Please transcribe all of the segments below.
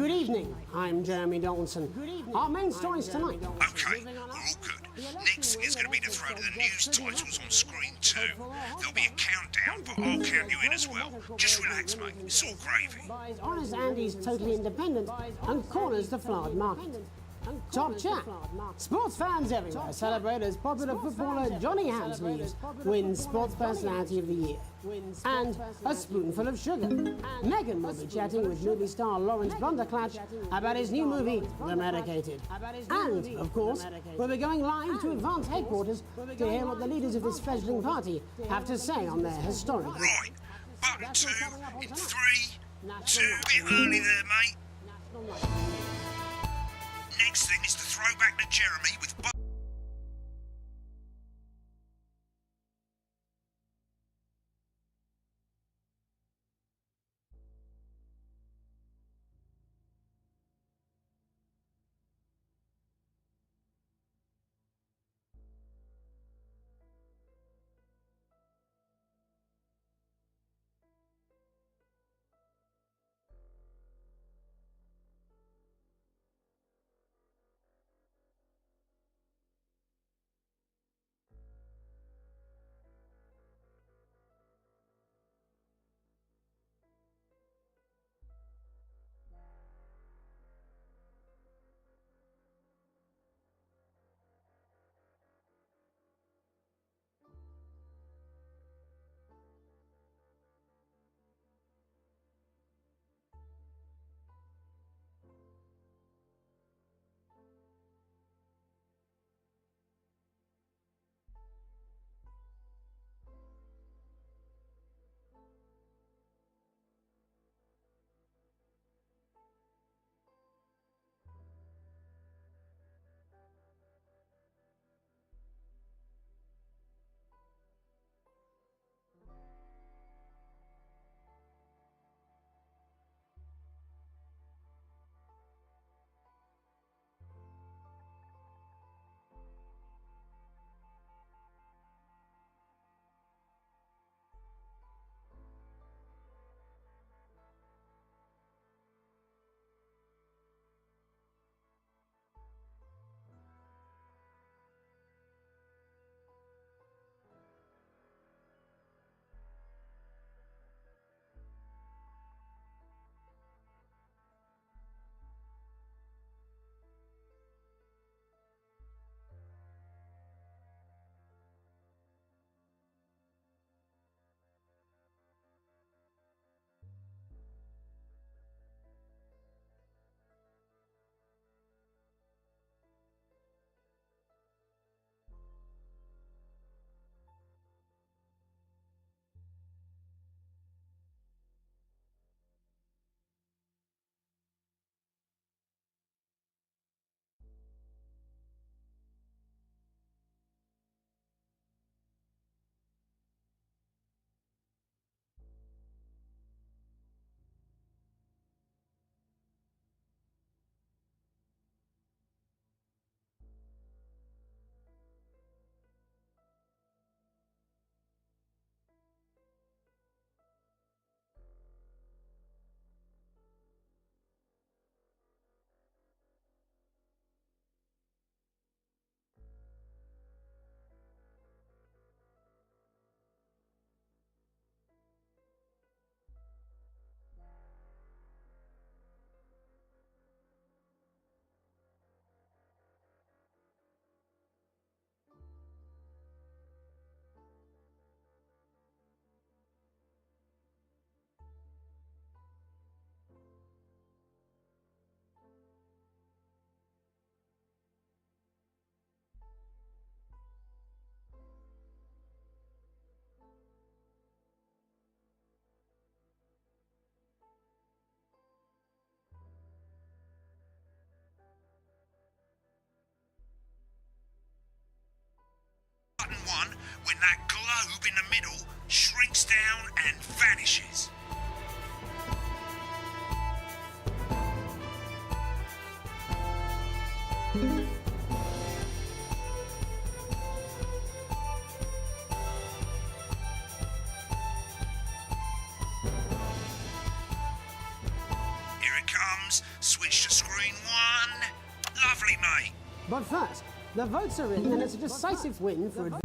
Good evening, I'm Jeremy Donaldson. Our main stories tonight. Okay, we're all good. Next thing is going to be the throw to the news titles on screen too. There'll be a countdown, but I'll count you in as well. Just relax, mate. It's all gravy. Honest Andy's totally independent and corners the flowered market. Top chat. Sports fans everywhere celebrate as popular footballer Johnny Hansleaves wins Sports Personality of the Year. And a spoonful of sugar. Megan will be chatting with movie star Lawrence Blunderclatch about his new movie, The Medicated. And, of course, we'll be going live to Advance Headquarters to hear what the leaders of this fledgling party have to say on their historic... Right, button 2 in 3, 2, a bit early there, mate. Next thing is to throw back to Jeremy with... Button 1 when that globe in the middle shrinks down and vanishes. Here it comes, But first, the votes are in and it's a decisive win for France.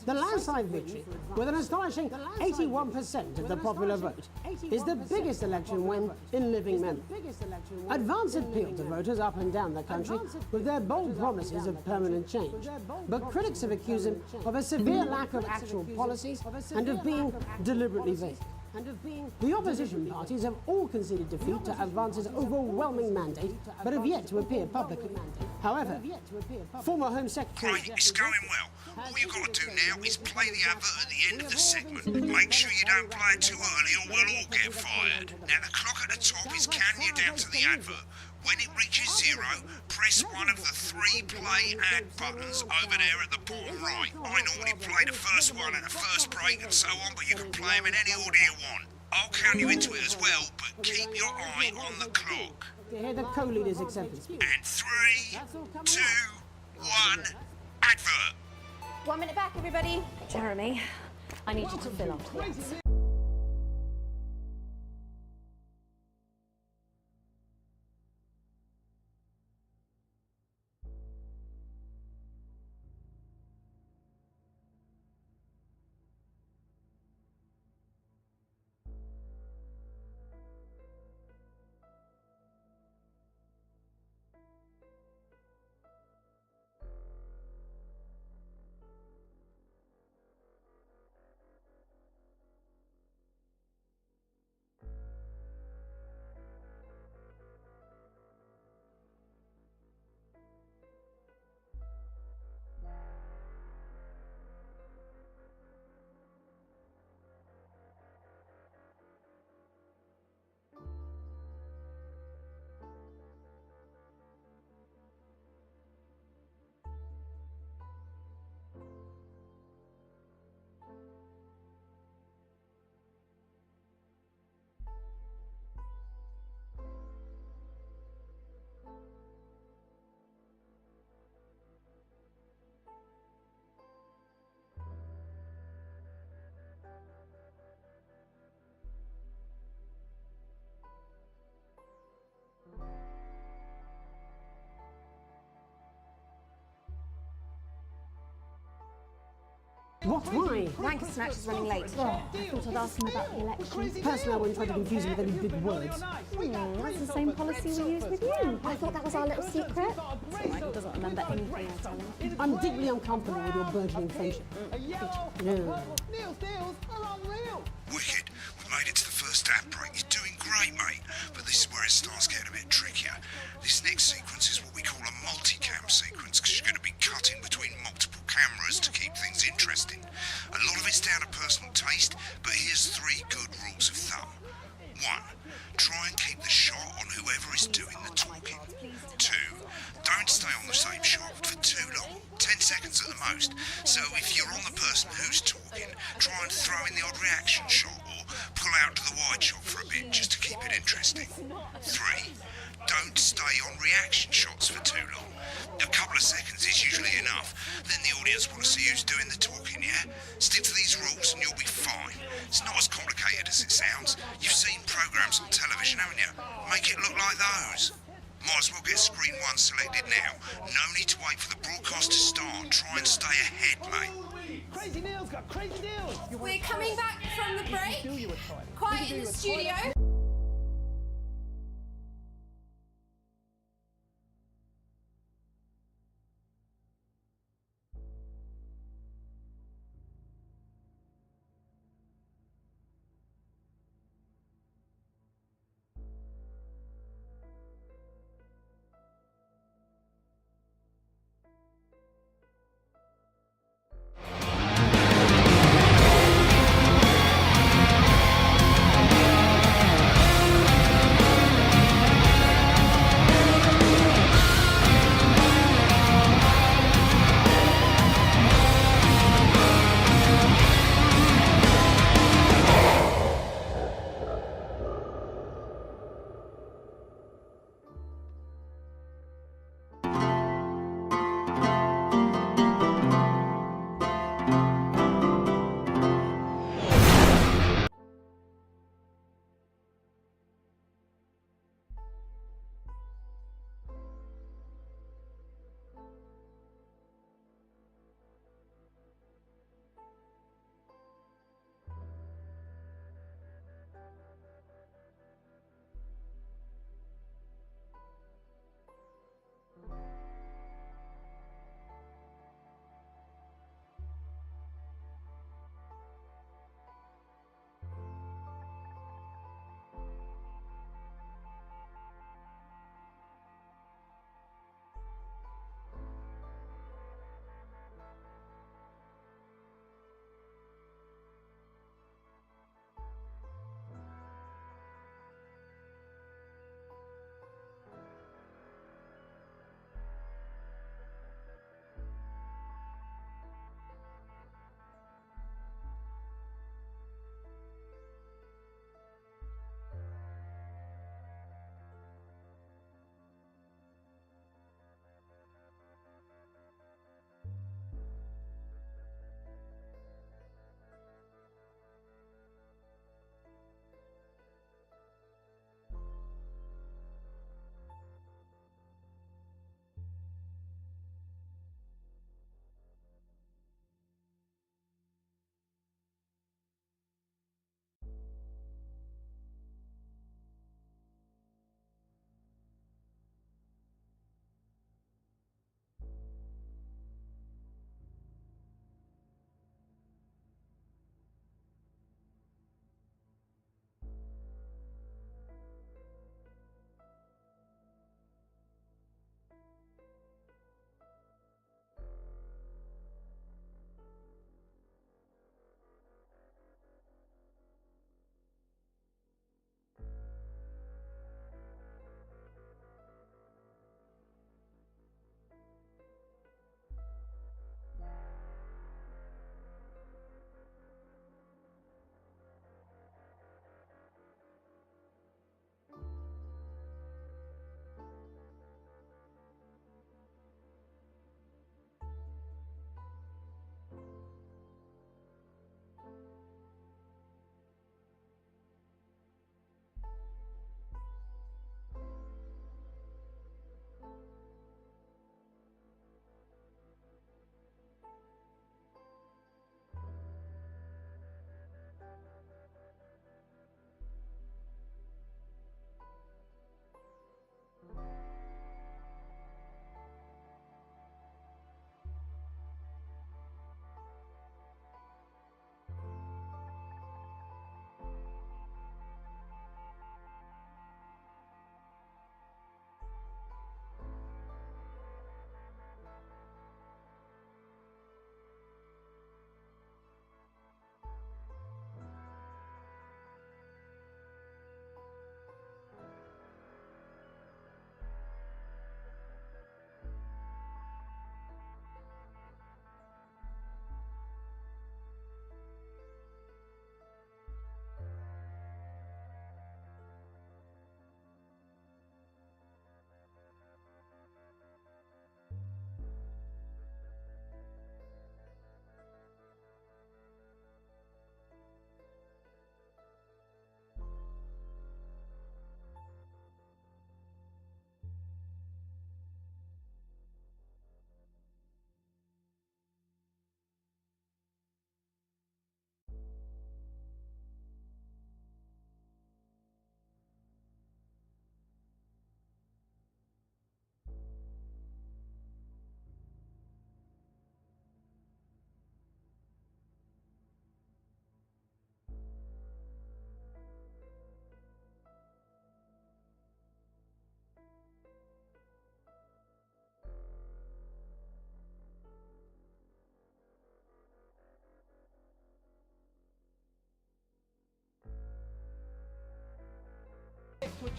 The landslide victory, with an astonishing 81% of the popular vote, is the biggest election win in living memory. Advance appealed to voters up and down the country with their bold promises of permanent change, but critics have accused him of a severe lack of actual policies and of being deliberately vague. The opposition parties have all conceded defeat to Advance's overwhelming mandate, but have yet to appear publicly. However, former Home Secretary... Right, it's going well. All you've got to do now is play the advert at the end of the segment. Make sure you don't play it too early or we'll all get fired. Now, the clock at the top is counting you down to the advert. When it reaches 0, press one of the 3 play ad buttons over there at the bottom right. I normally play the first one at the first break and so on, but you can play them in any order you want. I'll count you into it as well, but keep your eye on the clock. To hear the co-leader's acceptance speech. And 3, 2, 1, advert. 1 minute back, everybody. Jeremy, I need you to fill after the ads. What? Why? Ranker Snatch is running late. Oh, I thought I'd ask him about the election. Personally, I wouldn't try to confuse him with any big words. That's the same policy we use with you. I thought that was our little secret. It's all right, he doesn't remember anything I tell him. I'm deeply uncomfortable with your burgeoning friendship. Yeah. Wicked. We've made it to the first ad break. You're doing great, mate. But this is where it starts getting a bit trickier. This next sequence is what we call a multicam sequence, because you're going to be cutting between multiple cameras to keep things interesting. A lot of it's down to personal taste, but here's 3 good rules of thumb. 1. Try and keep the shot on whoever is doing the talking. 2. Don't stay on the same shot for too long. 10 seconds at the most. So if you're on the person who's talking, try and throw in the odd reaction shot or pull out to the wide shot for a bit just to keep it interesting. 3. Don't stay on reaction shots for too long. A couple of seconds is usually enough. Then the audience want to see who's doing the talking, yeah? Stick to these rules and you'll be fine. It's not as complicated as it sounds. You've seen programs on television, haven't you? Make it look like those. Might as well get screen 1 selected now. No need to wait for the broadcast to start. Try and stay ahead, mate. Crazy Neil's got crazy deals. We're coming back from the break. Quiet in the studio.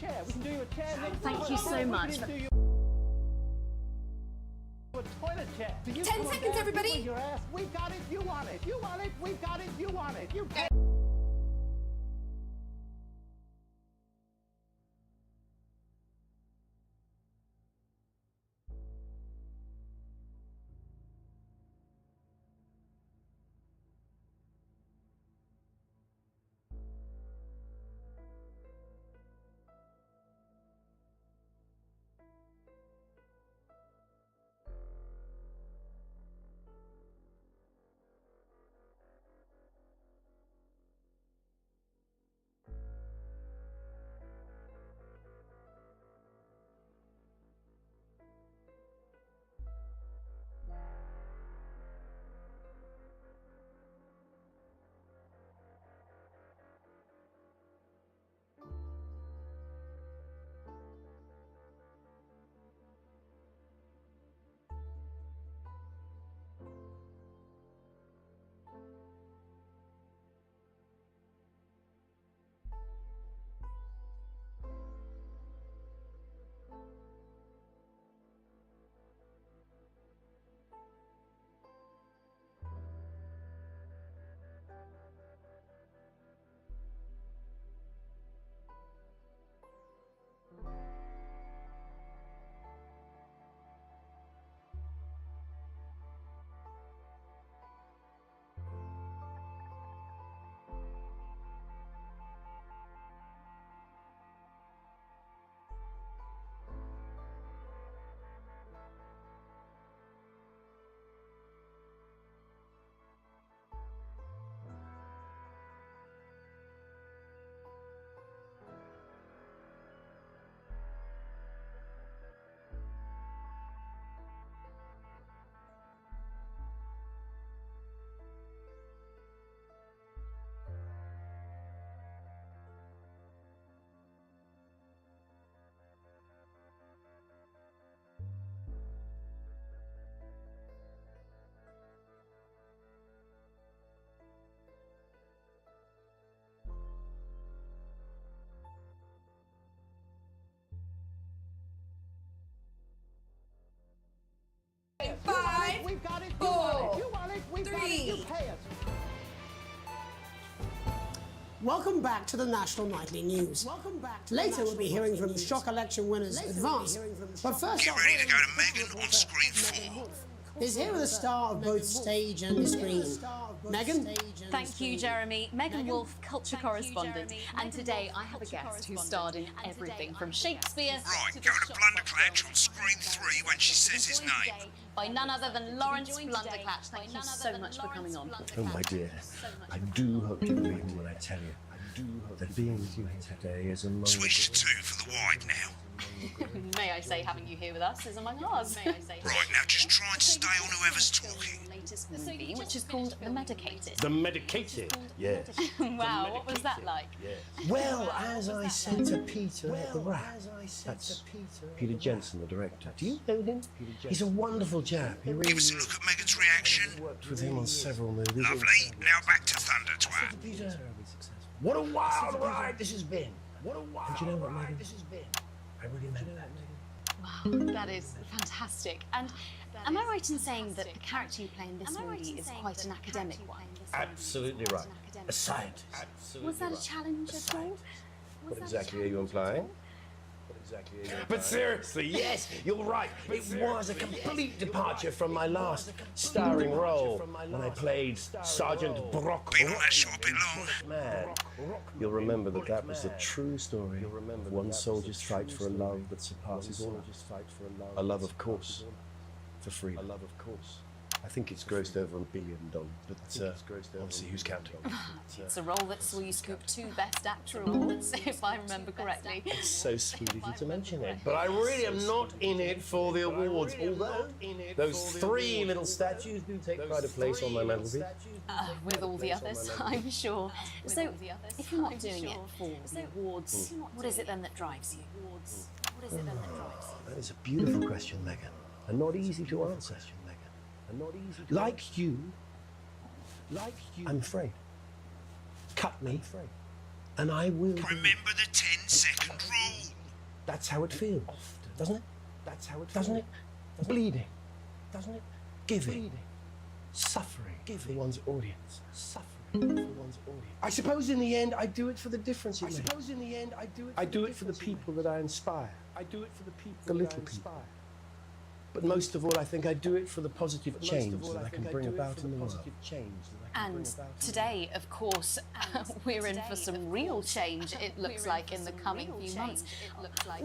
chair. We can do you a chair next Thank door. you so much. We can do you a toilet chair. Do you 10 come on seconds, down, everybody. wiggle your ass. We got it. You want it. You want it. We got it. You want it. You get it. Five, We got it. You 4, want it. You want it. We got it. You 3. pay us. Welcome back to the National Nightly News. Later we'll be hearing from shock election winners Advance. But first Get ready to go to Megan on screen 4. is here with a star of both stage and screen. Megan? Thank you, Jeremy. Megan Wolfe, culture correspondent. And today I have a guest who starred in everything from Shakespeare Right, to go the to Blunderclatch on screen 3 when she says his name. by none other than Lawrence Blunderclatch. Thank you so much for coming on. Oh, my dear, I do hope you believe me when I tell you that being with you here today is a moment. Switch to 2 for the wide now. May I say, having you here with us is among ours. Right, now just try and stay on whoever's talking. Latest movie, which is called The Medicated. The medicated, yes. Wow, what was that like? Well, as I said to Peter at the Rat, that's Peter Jensen, the director. Do you know him? He's a wonderful chap. He really Give us a look at Megan's reaction. worked with him on several movies. Lovely. Now back to Thunder Twat. Peter, what a wild ride this has been. What a wild ride what, Megan? This has been. I really meant that. Wow, that is fantastic. And am I right in saying that the character you play in this movie is quite an academic one? Absolutely right. A scientist. Was that a challenge at all? What exactly are you implying? But seriously, yes, you're right. It was a complete departure from my last starring role when I played Sergeant Brock. Been on that show a bit long. Man, you'll remember that was the true story of one soldier's fight for a love that surpasses all. A love, of course, for freedom. I think it's grossed over $1 billion, but obviously who's counting? It's a role that saw you scoop 2 Best Actor awards, if I remember correctly. It's so sweet of you to mention it. But I really am not in it for the awards, although those 3 little statues do take pride of place on my mantelpiece. With all the others, I'm sure. So, if you're not doing it for the awards, what is it then that drives you? That is a beautiful question, Megan, and not easy to answer. Like you, I'm afraid. Cut me, and I will. Remember the 10-second rule. That's how it feels, doesn't it? That's how it feels. Doesn't it? Bleeding, doesn't it? Giving, suffering for one's audience. Suffering for one's audience. I suppose in the end I do it for the difference it makes. I do it for the people that I inspire. I do it for the people the little people. But most of all, I think I do it for the positive change that I can bring about in the world. And today, of course, we're in for some real change, it looks like, in the coming few months.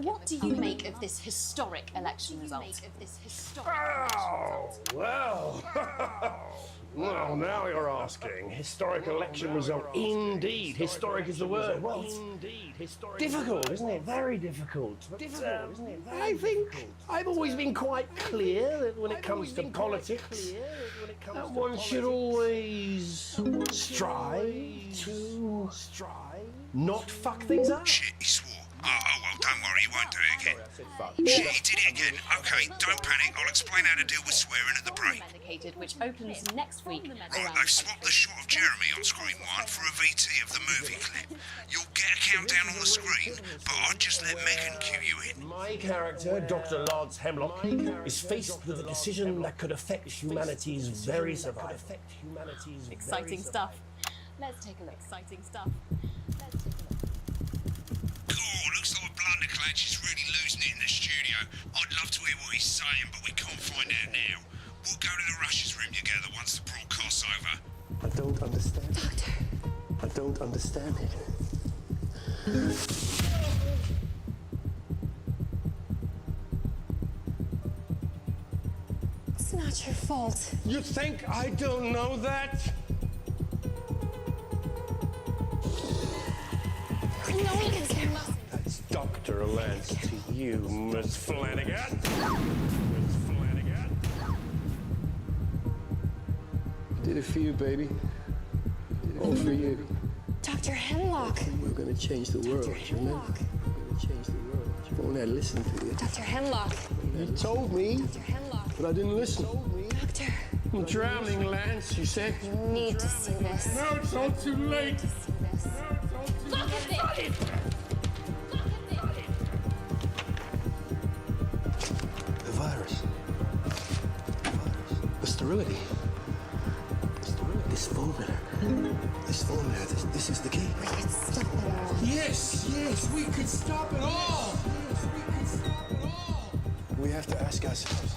What do you make of this historic election result? Oh, well. Well, now you're asking. Historic election result. Indeed. Historic is the word. Well, indeed. Historic. Difficult, isn't it? Very difficult. Difficult, isn't it? I think I've always been quite clear that when it comes to politics, that one should always strive to not fuck things up. Shit, he swore. Oh, well, don't worry, he won't do it again. Shit, he did it again. Okay, don't panic. I'll explain how to deal with swearing at the break. Which opens next week. Right, they've swapped the shot of Jeremy on screen 1 for a VT of the movie clip. You'll get a countdown on the screen, but I'd just let Megan cue you in. My character, Dr. Lance Hemlock, is faced with a decision that could affect humanity's very survival. Exciting stuff. Let's take a look. Exciting stuff. Oh, looks like Blunderclatch is really losing it in the studio. I'd love to hear what he's saying, but we can't find out now. We'll go to the Russia's room together once the broadcast's over. I don't understand. Doctor. I don't understand it. It's not your fault. You think I don't know that? No one can care. That's Dr. Lance to you, Miss Flanagan. Miss Flanagan. I did it for you, baby. All for you. Dr. Hemlock. We're gonna change the world, Dr. remember? Hemlock. We're gonna change the world. You won't have listen to you. Dr. Hemlock. You told me, Dr. Hemlock. but I didn't listen. Doctor. I'm drowning, Lance, you said. You need to see this. Now it's all too late. To see this. Look at this! The virus. The sterility. This formula. This is the key. We could stop it all. Yes, we could stop it all. We have to ask ourselves.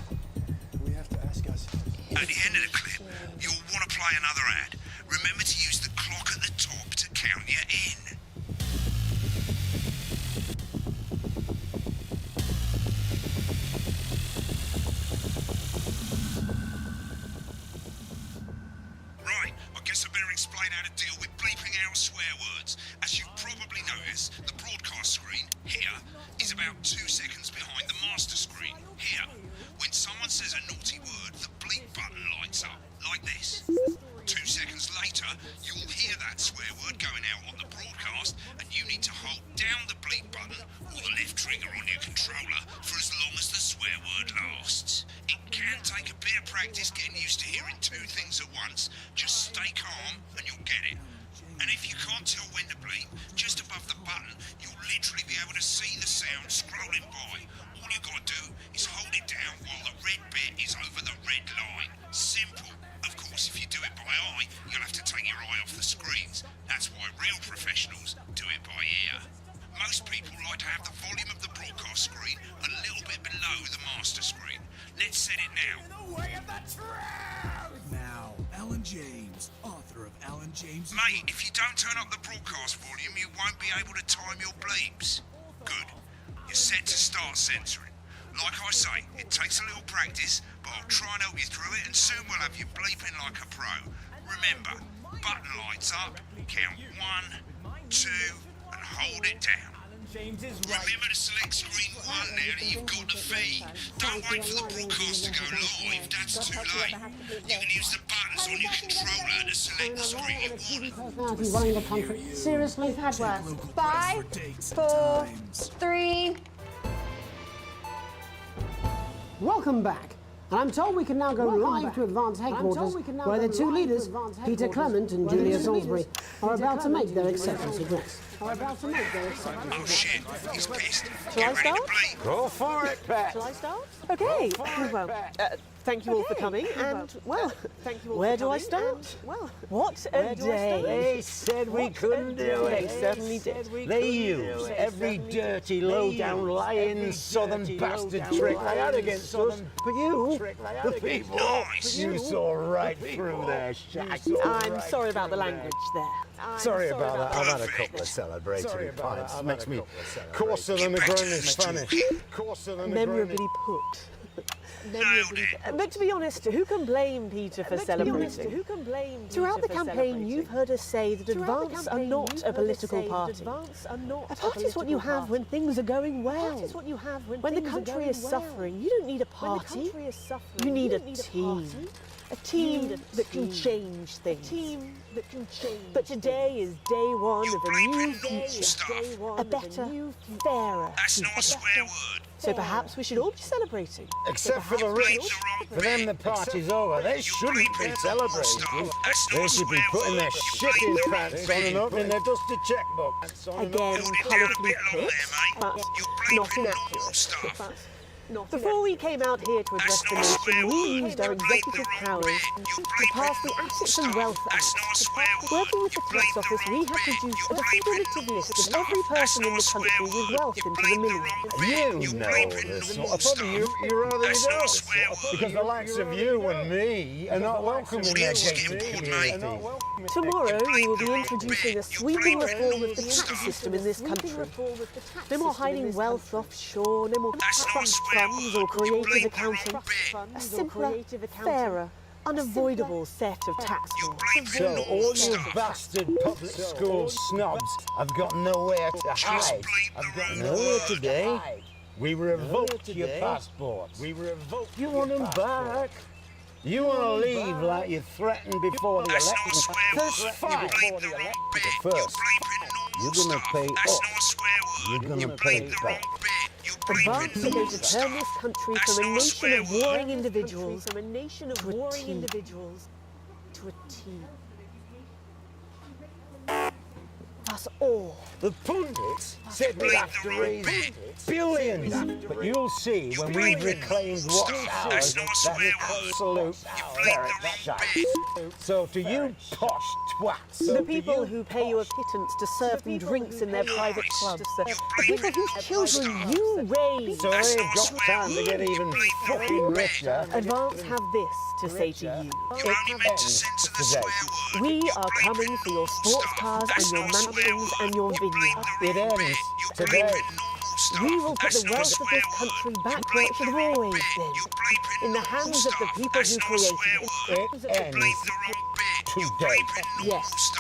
At the end of the clip, you'll want to play another ad. Remember to use the clock at the top to count you in. Right, I guess I better explain how to deal with bleeping out swear words. As you've probably noticed, the broadcast screen, here, is about 2 seconds behind the master screen, here. When someone says a naughty word, the bleep button lights up, like this. 2 seconds later, you'll hear that swear word going out on the broadcast, and you need to hold down the bleep button or the left trigger on your controller for as long as the swear word lasts. It can take a bit of practice getting used to hearing 2 things at once. Just stay calm and you'll get it. And if you can't tell when to bleep, just above the button, you'll literally be able to see the sound scrolling by. All you gotta do is hold it down while the red bit is over the red line. Simple. Of course, if you do it by eye, you'll have to take your eye off the screens. That's why real professionals do it by ear. Most people like to have the volume of the broadcast screen a little bit below the master screen. Let's set it now. Now, Alan James, author of Alan James. Mate, if you don't turn up the broadcast volume, you won't be able to time your bleeps. Good. You're set to start censoring. Like I say, it takes a little practice, but I'll try and help you through it, and soon we'll have you bleeping like a pro. Remember, button lights up, count 1, 2, and hold it down. Remember to select screen 1 now that you've got the feed. Don't wait for the broadcast to go live, that's too late. You can use the buttons on your controller to select the screen you want. Personality running the country. Seriously, AdWords. 5, 4, 3. Welcome back. And I'm told we can now go live to Advance headquarters, where the two leaders, Peter Clement and Julia Salisbury, are about to make their acceptance address. Oh shit, he's pissed. Shall I Get ready to start? bleed. Go for it, Pet. Shall I start? Okay. Well, thank you all for coming. And, well, where do I start? What a day. They said we couldn't do They it. certainly did. They used every dirty, low-down, lying southern bastard trick they had against us. But you, the people, you saw right through their shit. I'm sorry about the language there. Sorry about that. I've had a couple of celebratory pints. Makes me coarser than the grown Spanish. Coarser than the Memorably put. Nailed it. But to be honest, who can blame Peter for celebrating? Throughout the campaign, you've heard us say that Advance are not a political party. A party is what you have when things are going well. When the country is suffering, you don't need a party. You need a team. A team that can change things. But today is day one of a new future. A better, fairer. That's not a swear word. So perhaps we should all be celebrating. Except for the rich. For them, the party's over. They shouldn't be celebrating. They should be putting their shitting pants on and opening their dusty checkbook. Again, colourfully put, but not inaccurate. Before we came out here to address the nation, we used our executive powers to pass the Assets and Wealth Act. Working with the Tax Office, we have produced a definitive list of every person in the country with wealth into the millions. You know this sort of problem. You rather you don't. Because the likes of you and me are not welcome in their gated community. Tomorrow, we will be introducing a sweeping reform of the tax system in this country. No more hiding wealth offshore, no more trust funds or creative accounting. A simpler, fairer, unavoidable set of tax laws. So all you bastard public school snobs have got nowhere to hide. I've got nowhere today. We revoked your passports. You want them back? You want to leave like you threatened before the election? First, fine. First, you're going to pay up. You're going to pay back. Advance are going to turn this country from a nation of warring individuals to a team. Us all. The pundits said we'd have to raise billions, but you'll see when we've reclaimed what's ours that it's absolute ferret shite. So to you posh twats, The people who pay you a pittance to serve them drinks in their private clubs. The people whose children you raise. so they've got time to get even fucking richer. Advance have this to say to you. You're only meant to censor the Today. swear word. We are coming for your sports cars and your mansions and your vineyards. It ends today. We will put the wealth of this country back where it should have always been. In the hands of the people who created it. It ends today. Yes,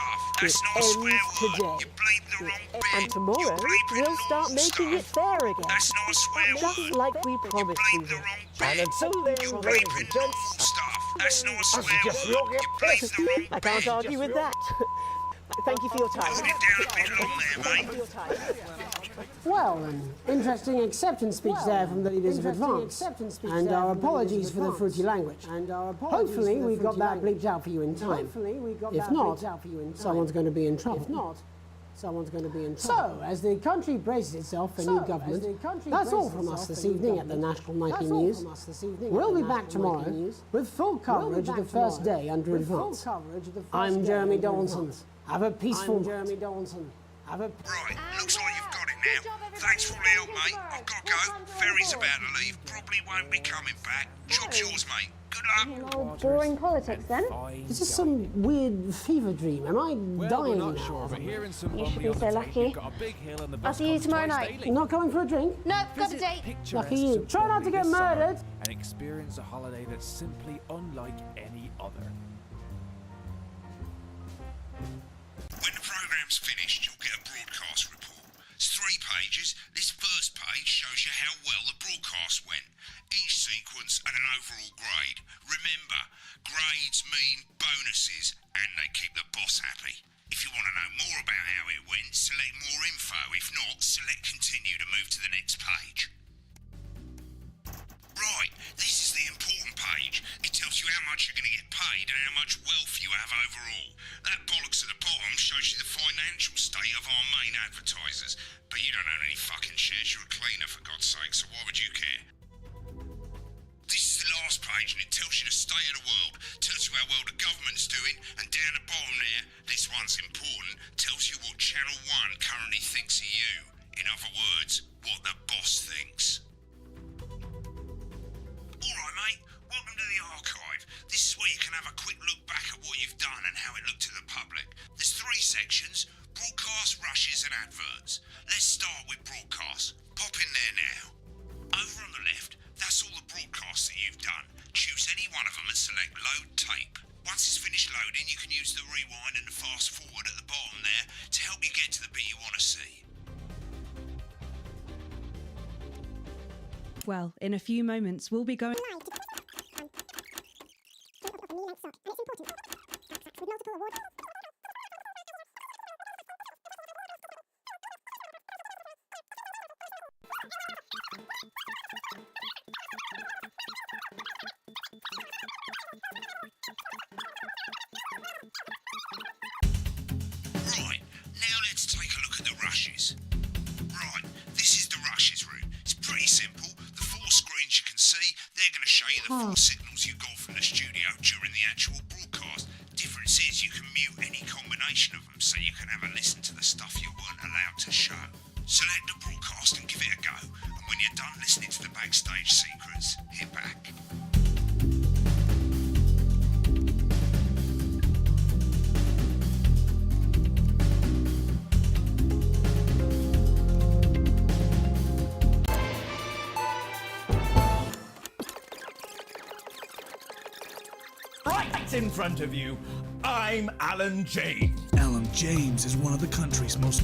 it ends today. And tomorrow, we'll start making it fair again. Just like we promised we would. And until then, ladies and gents, I suggest you all get pissed. I can't argue with that. Thank you for your time. Well, an interesting acceptance speech there from the leaders of Advance, and our apologies for the fruity language. Hopefully we got that bleeped out for you in time. If not, someone's going to be in trouble. So, as the country braces itself for new government, that's all from us this evening at the National Nightly News. We'll be back tomorrow with full coverage of the first day under Advance. I'm Jeremy Donaldson. Have a peaceful Right, looks like you've got it now. Thanks for all the help, mate. I've got to go. Ferry's about to leave. Probably won't be coming back. Job's yours, mate. Good luck. Old boring politics then. Is this some weird fever dream? Am I dying now? You should be so lucky. I'll see you tomorrow night. Not coming for a drink? No, got a date. Lucky you. Try not to get murdered. And experience a holiday that's simply unlike any other. When the programme's finished, you'll get a broadcast report. It's 3 pages. This first page shows you how well the broadcast went. Each sequence and an overall grade. Remember, grades mean bonuses, and they keep the boss happy. If you want to know more about how it went, select more info. If not, select continue to move to the next page. Right, this is the important page. have overall. That bollocks at the bottom shows you the financial state of our main advertisers. But you don't own any fucking shares, you're a cleaner for God's sake, so why would you care? This is the last page and it tells you the state of the world, tells you how well the government's doing, and down the bottom there, this one's important, tells you what Channel 1 currently thinks of you. In other words, what the boss thinks. Alright mate, welcome to the archive. This is where you can have a quick look back at what you've done and how it looked to the public. There's 3 sections: broadcast, rushes and adverts. Let's start with broadcast. Pop in there now. Over on the left, that's all the broadcasts that you've done. Choose any one of them and select load tape. Once it's finished loading, you can use the rewind and the fast forward at the bottom there to help you get to the bit you want to see. Well, in a few moments, we'll be going... Right, now let's take a look at the rushes. Right, this is the rushes room. It's pretty simple. The 4 screens you can see, they're going to show you the 4 signals you got from the studio during the actual broadcast. Difference is you can mute any combination of them so you can have a listen to the stuff you weren't allowed to show. Select the broadcast and give it a go, and when you're done listening to the backstage secrets, hit back. Right in front of you, I'm Alan James. Alan James is one of the country's most...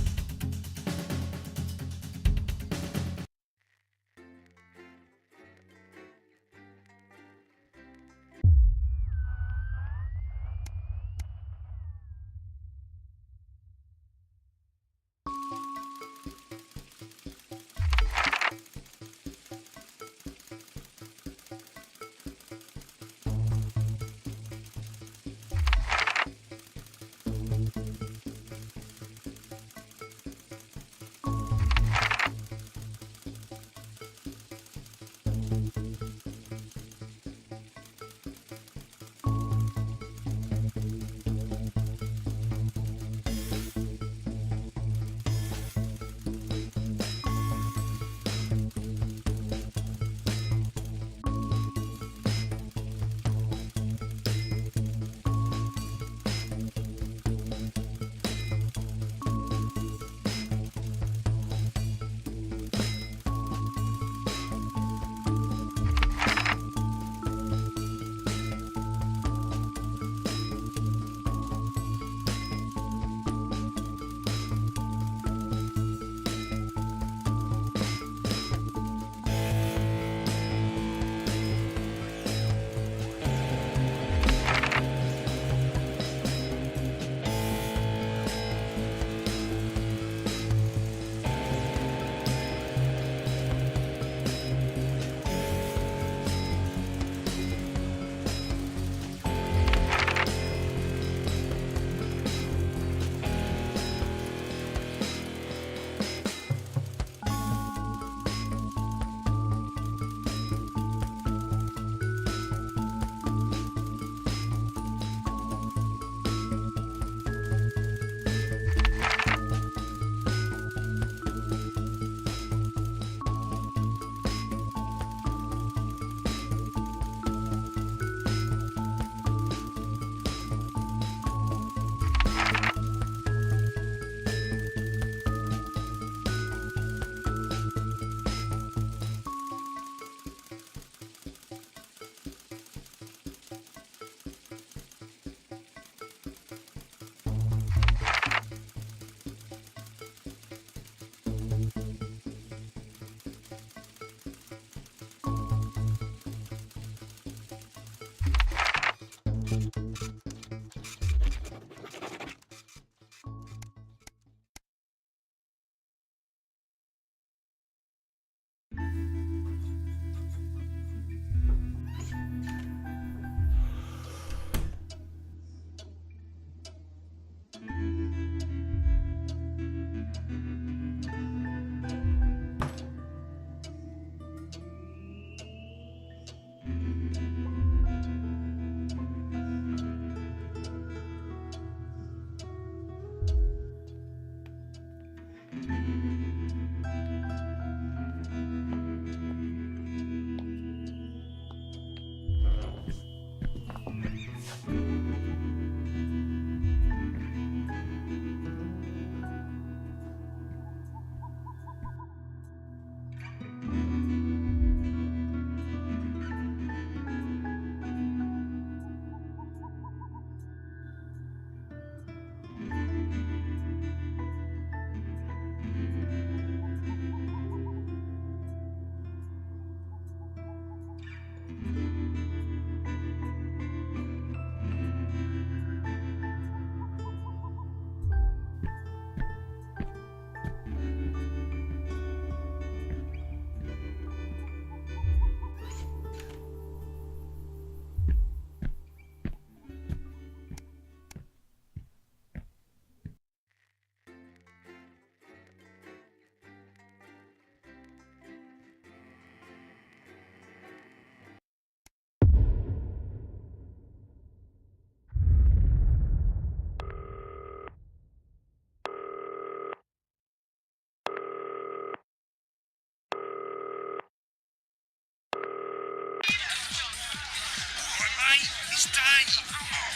Stay! Oh,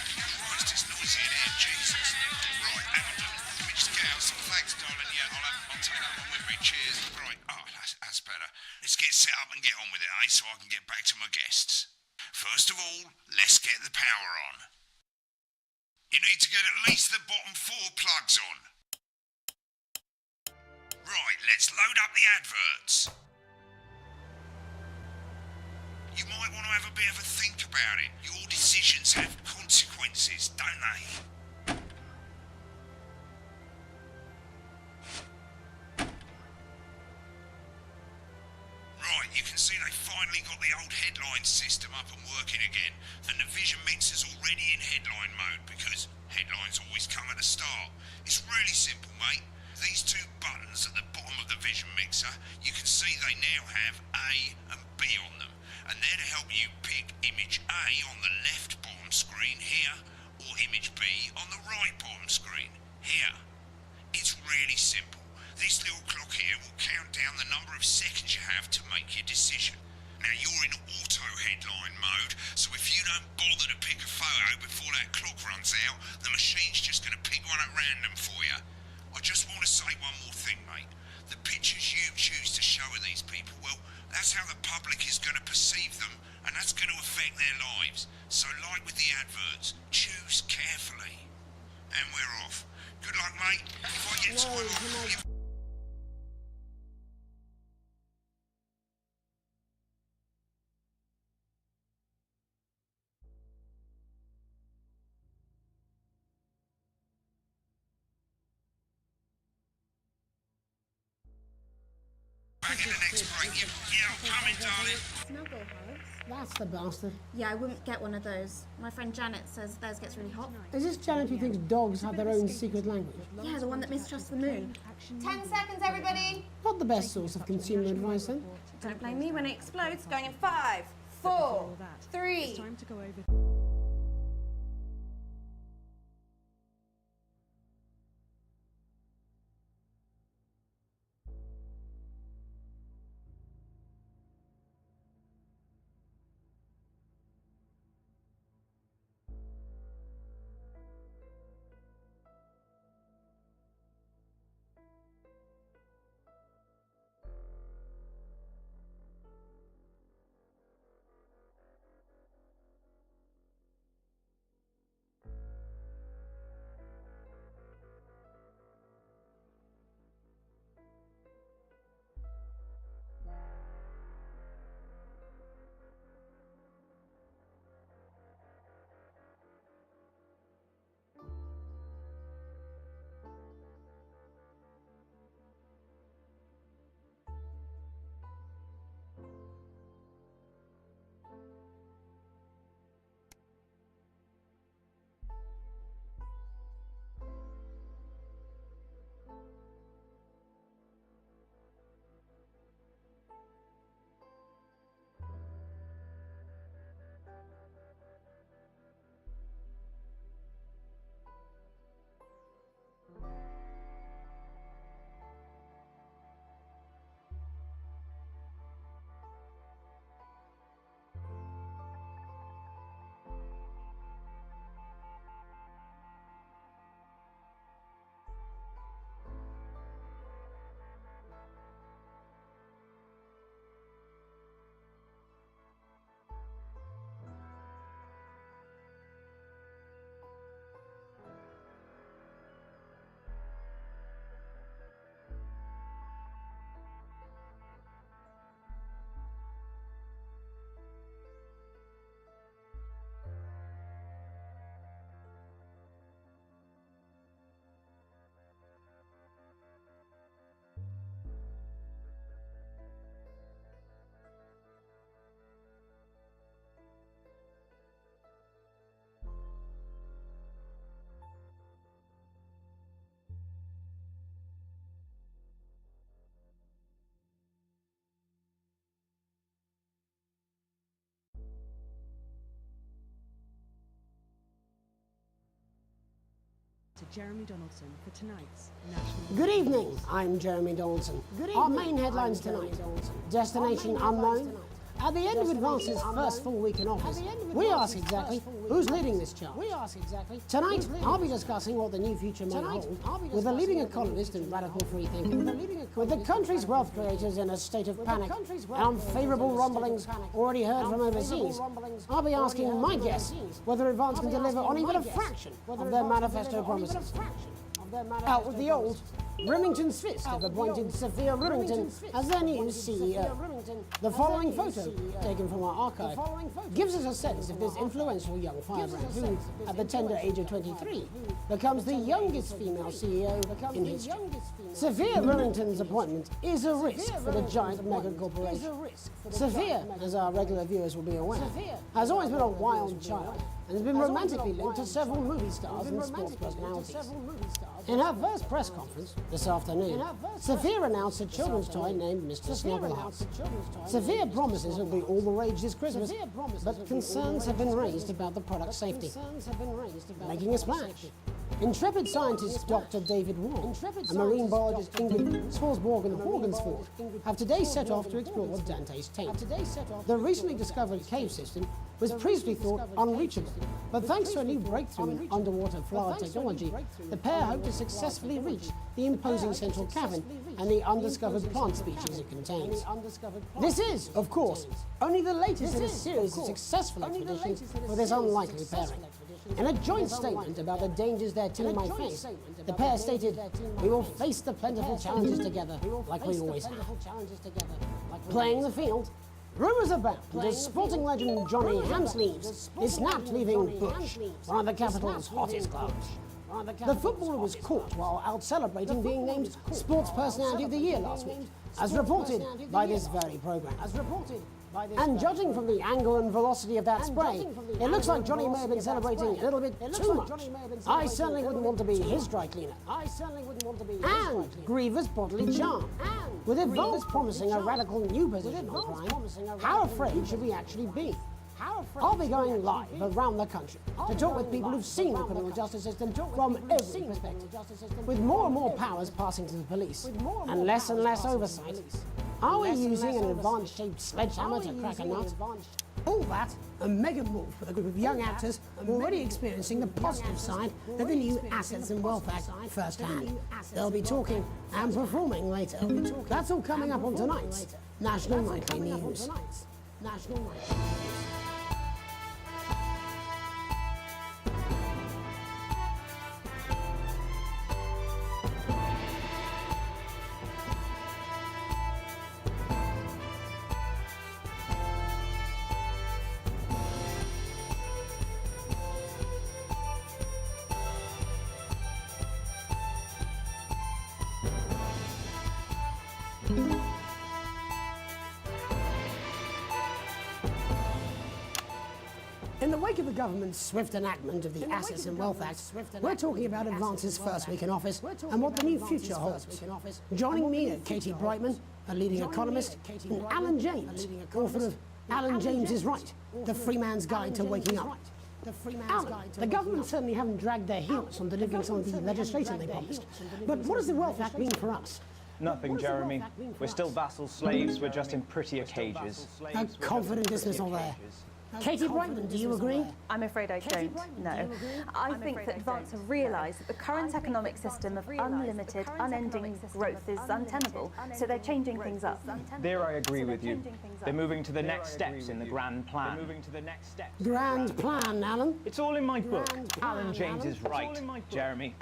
Christ, it's noisy in here, Jesus. Right, hang on. Let me just get out some flags, darling. Yeah, I'll take that one with me. Cheers. Right, oh, that's better. Let's get set up and get on with it, eh, so I can get back to my guests. First of all, let's get the power on. You need to get at least the bottom 4 plugs on. Right, let's load up the adverts. You might want to have a bit of a think about it. Your decisions have consequences, don't they? Right, you can see they finally got the old headline system up and working again, and the vision mixer's already in headline mode because headlines always come at the start. It's really simple, mate. These 2 buttons at the bottom of the vision mixer, you can see they now have A and B on them, and they're to help you pick image A on the left bottom screen here, or image B on the right bottom screen here. It's really simple. This little clock here will count down the number of seconds you have to make your decision. Now you're in auto headline mode, so if you don't bother to pick a photo before that clock runs out, the machine's just going to pick one at random for you. I just want to say one more thing, mate. The pictures you choose to show of these people, well, that's how the public is going to perceive them, and that's going to affect their lives. So like with the adverts, choose carefully. And we're off. Good luck, mate. If I get time off... Back in the next break. Yeah, I'm coming, darling. Snuggle hugs? That's the bastard. Yeah, I wouldn't get one of those. My friend Janet says theirs gets really hot. Is this Janet who thinks dogs have their own secret language? Yeah, the one that mistrusts the moon. 10 seconds, everybody. Not the best source of consumer advice, then. Don't blame me when it explodes. Going in 5, 4, 3. Time to go over. To Jeremy Donaldson for tonight's National... Good evening, I'm Jeremy Donaldson. Our main headlines tonight. Destination unknown, At the end of Advance's first full week in office, we ask exactly who's leading this charge. Tonight, I'll be discussing what the new future may hold with a leading economist and radical freethinker. With the country's wealth creators in a state of panic and unfavourable rumblings already heard from overseas, I'll be asking my guests whether Advance can deliver on even a fraction of their manifesto promises. Out with the old, Remington's Fist have appointed Sophia Remington as their new CEO. The following photo, taken from our archive, gives us a sense of this influential young firebrand who, at the tender age of 23, becomes the youngest female CEO in history. Sophia Remington's appointment is a risk for the giant mega corporation. Sophia, as our regular viewers will be aware, has always been a wild child and has been romantically linked to several movie stars and sports personalities. In her first press conference this afternoon, Sophia announced a children's toy named Mr. Snuggleheart. Sophia promises it will be all the rage this Christmas, but concerns have been raised about the product's safety. Making a splash. Intrepid scientist Dr. David Wall and marine biologist Ingrid Swarsborg-Horgensford have today set off to explore Dante's taint. The recently discovered cave system was previously thought unreachable, but thanks to a new breakthrough in underwater flower technology, the pair hope to successfully reach the imposing central cavern and the undiscovered plant species it contains. This is, of course, only the latest in a series of successful expeditions for this unlikely pairing. In a joint statement about the dangers their team might face, the pair stated, "We will face the plentiful challenges together, like we always have." Playing the field, rumours abound that sporting legend Johnny Hamsleeves is snapped leaving Bush, one of the capital's hottest clubs. The footballer was caught while out celebrating being named Sports Personality of the Year last week, as reported by this very programme. And judging from the angle and velocity of that spray, it looks like Johnny may have been celebrating a little bit too much. I certainly wouldn't want to be his dry cleaner. And grievous bodily charm. With Advance promising a radical new position on crime, how afraid should we actually be? I'll be going live around the country to talk with people who've seen the criminal justice system from every perspective. With more and more powers passing to the police and less oversight, are we using an Advance-shaped sledgehammer to crack a nut? All that, a mega move for a group of young actors already experiencing the positive side of the new Assets and Wealth Act firsthand. They'll be talking and performing later. That's all coming up on tonight's National Nightly News. In the wake of the government's swift enactment of the Assets and Wealth Act, we're talking about Advance's first week in office and what the new future holds. Joining me are Katie Brightman, a leading economist, and Alan James, author of Alan James is Right, The Free Man's Guide to Waking Up. Alan, the government certainly haven't dragged their heels on delivering some of the legislation they promised. But what does the Wealth Act mean for us? Nothing, Jeremy. We're still vassal slaves, we're just in prettier cages. A confident dismissal there. Katie Brightman, do you agree? I'm afraid I don't, no. I think that Advance have realised that the current economic system of unlimited, unending growth is untenable, so they're changing things up. There I agree with you. They're moving to the next steps in the grand plan. Grand plan, Alan? It's all in my book. Alan James is right, Jeremy.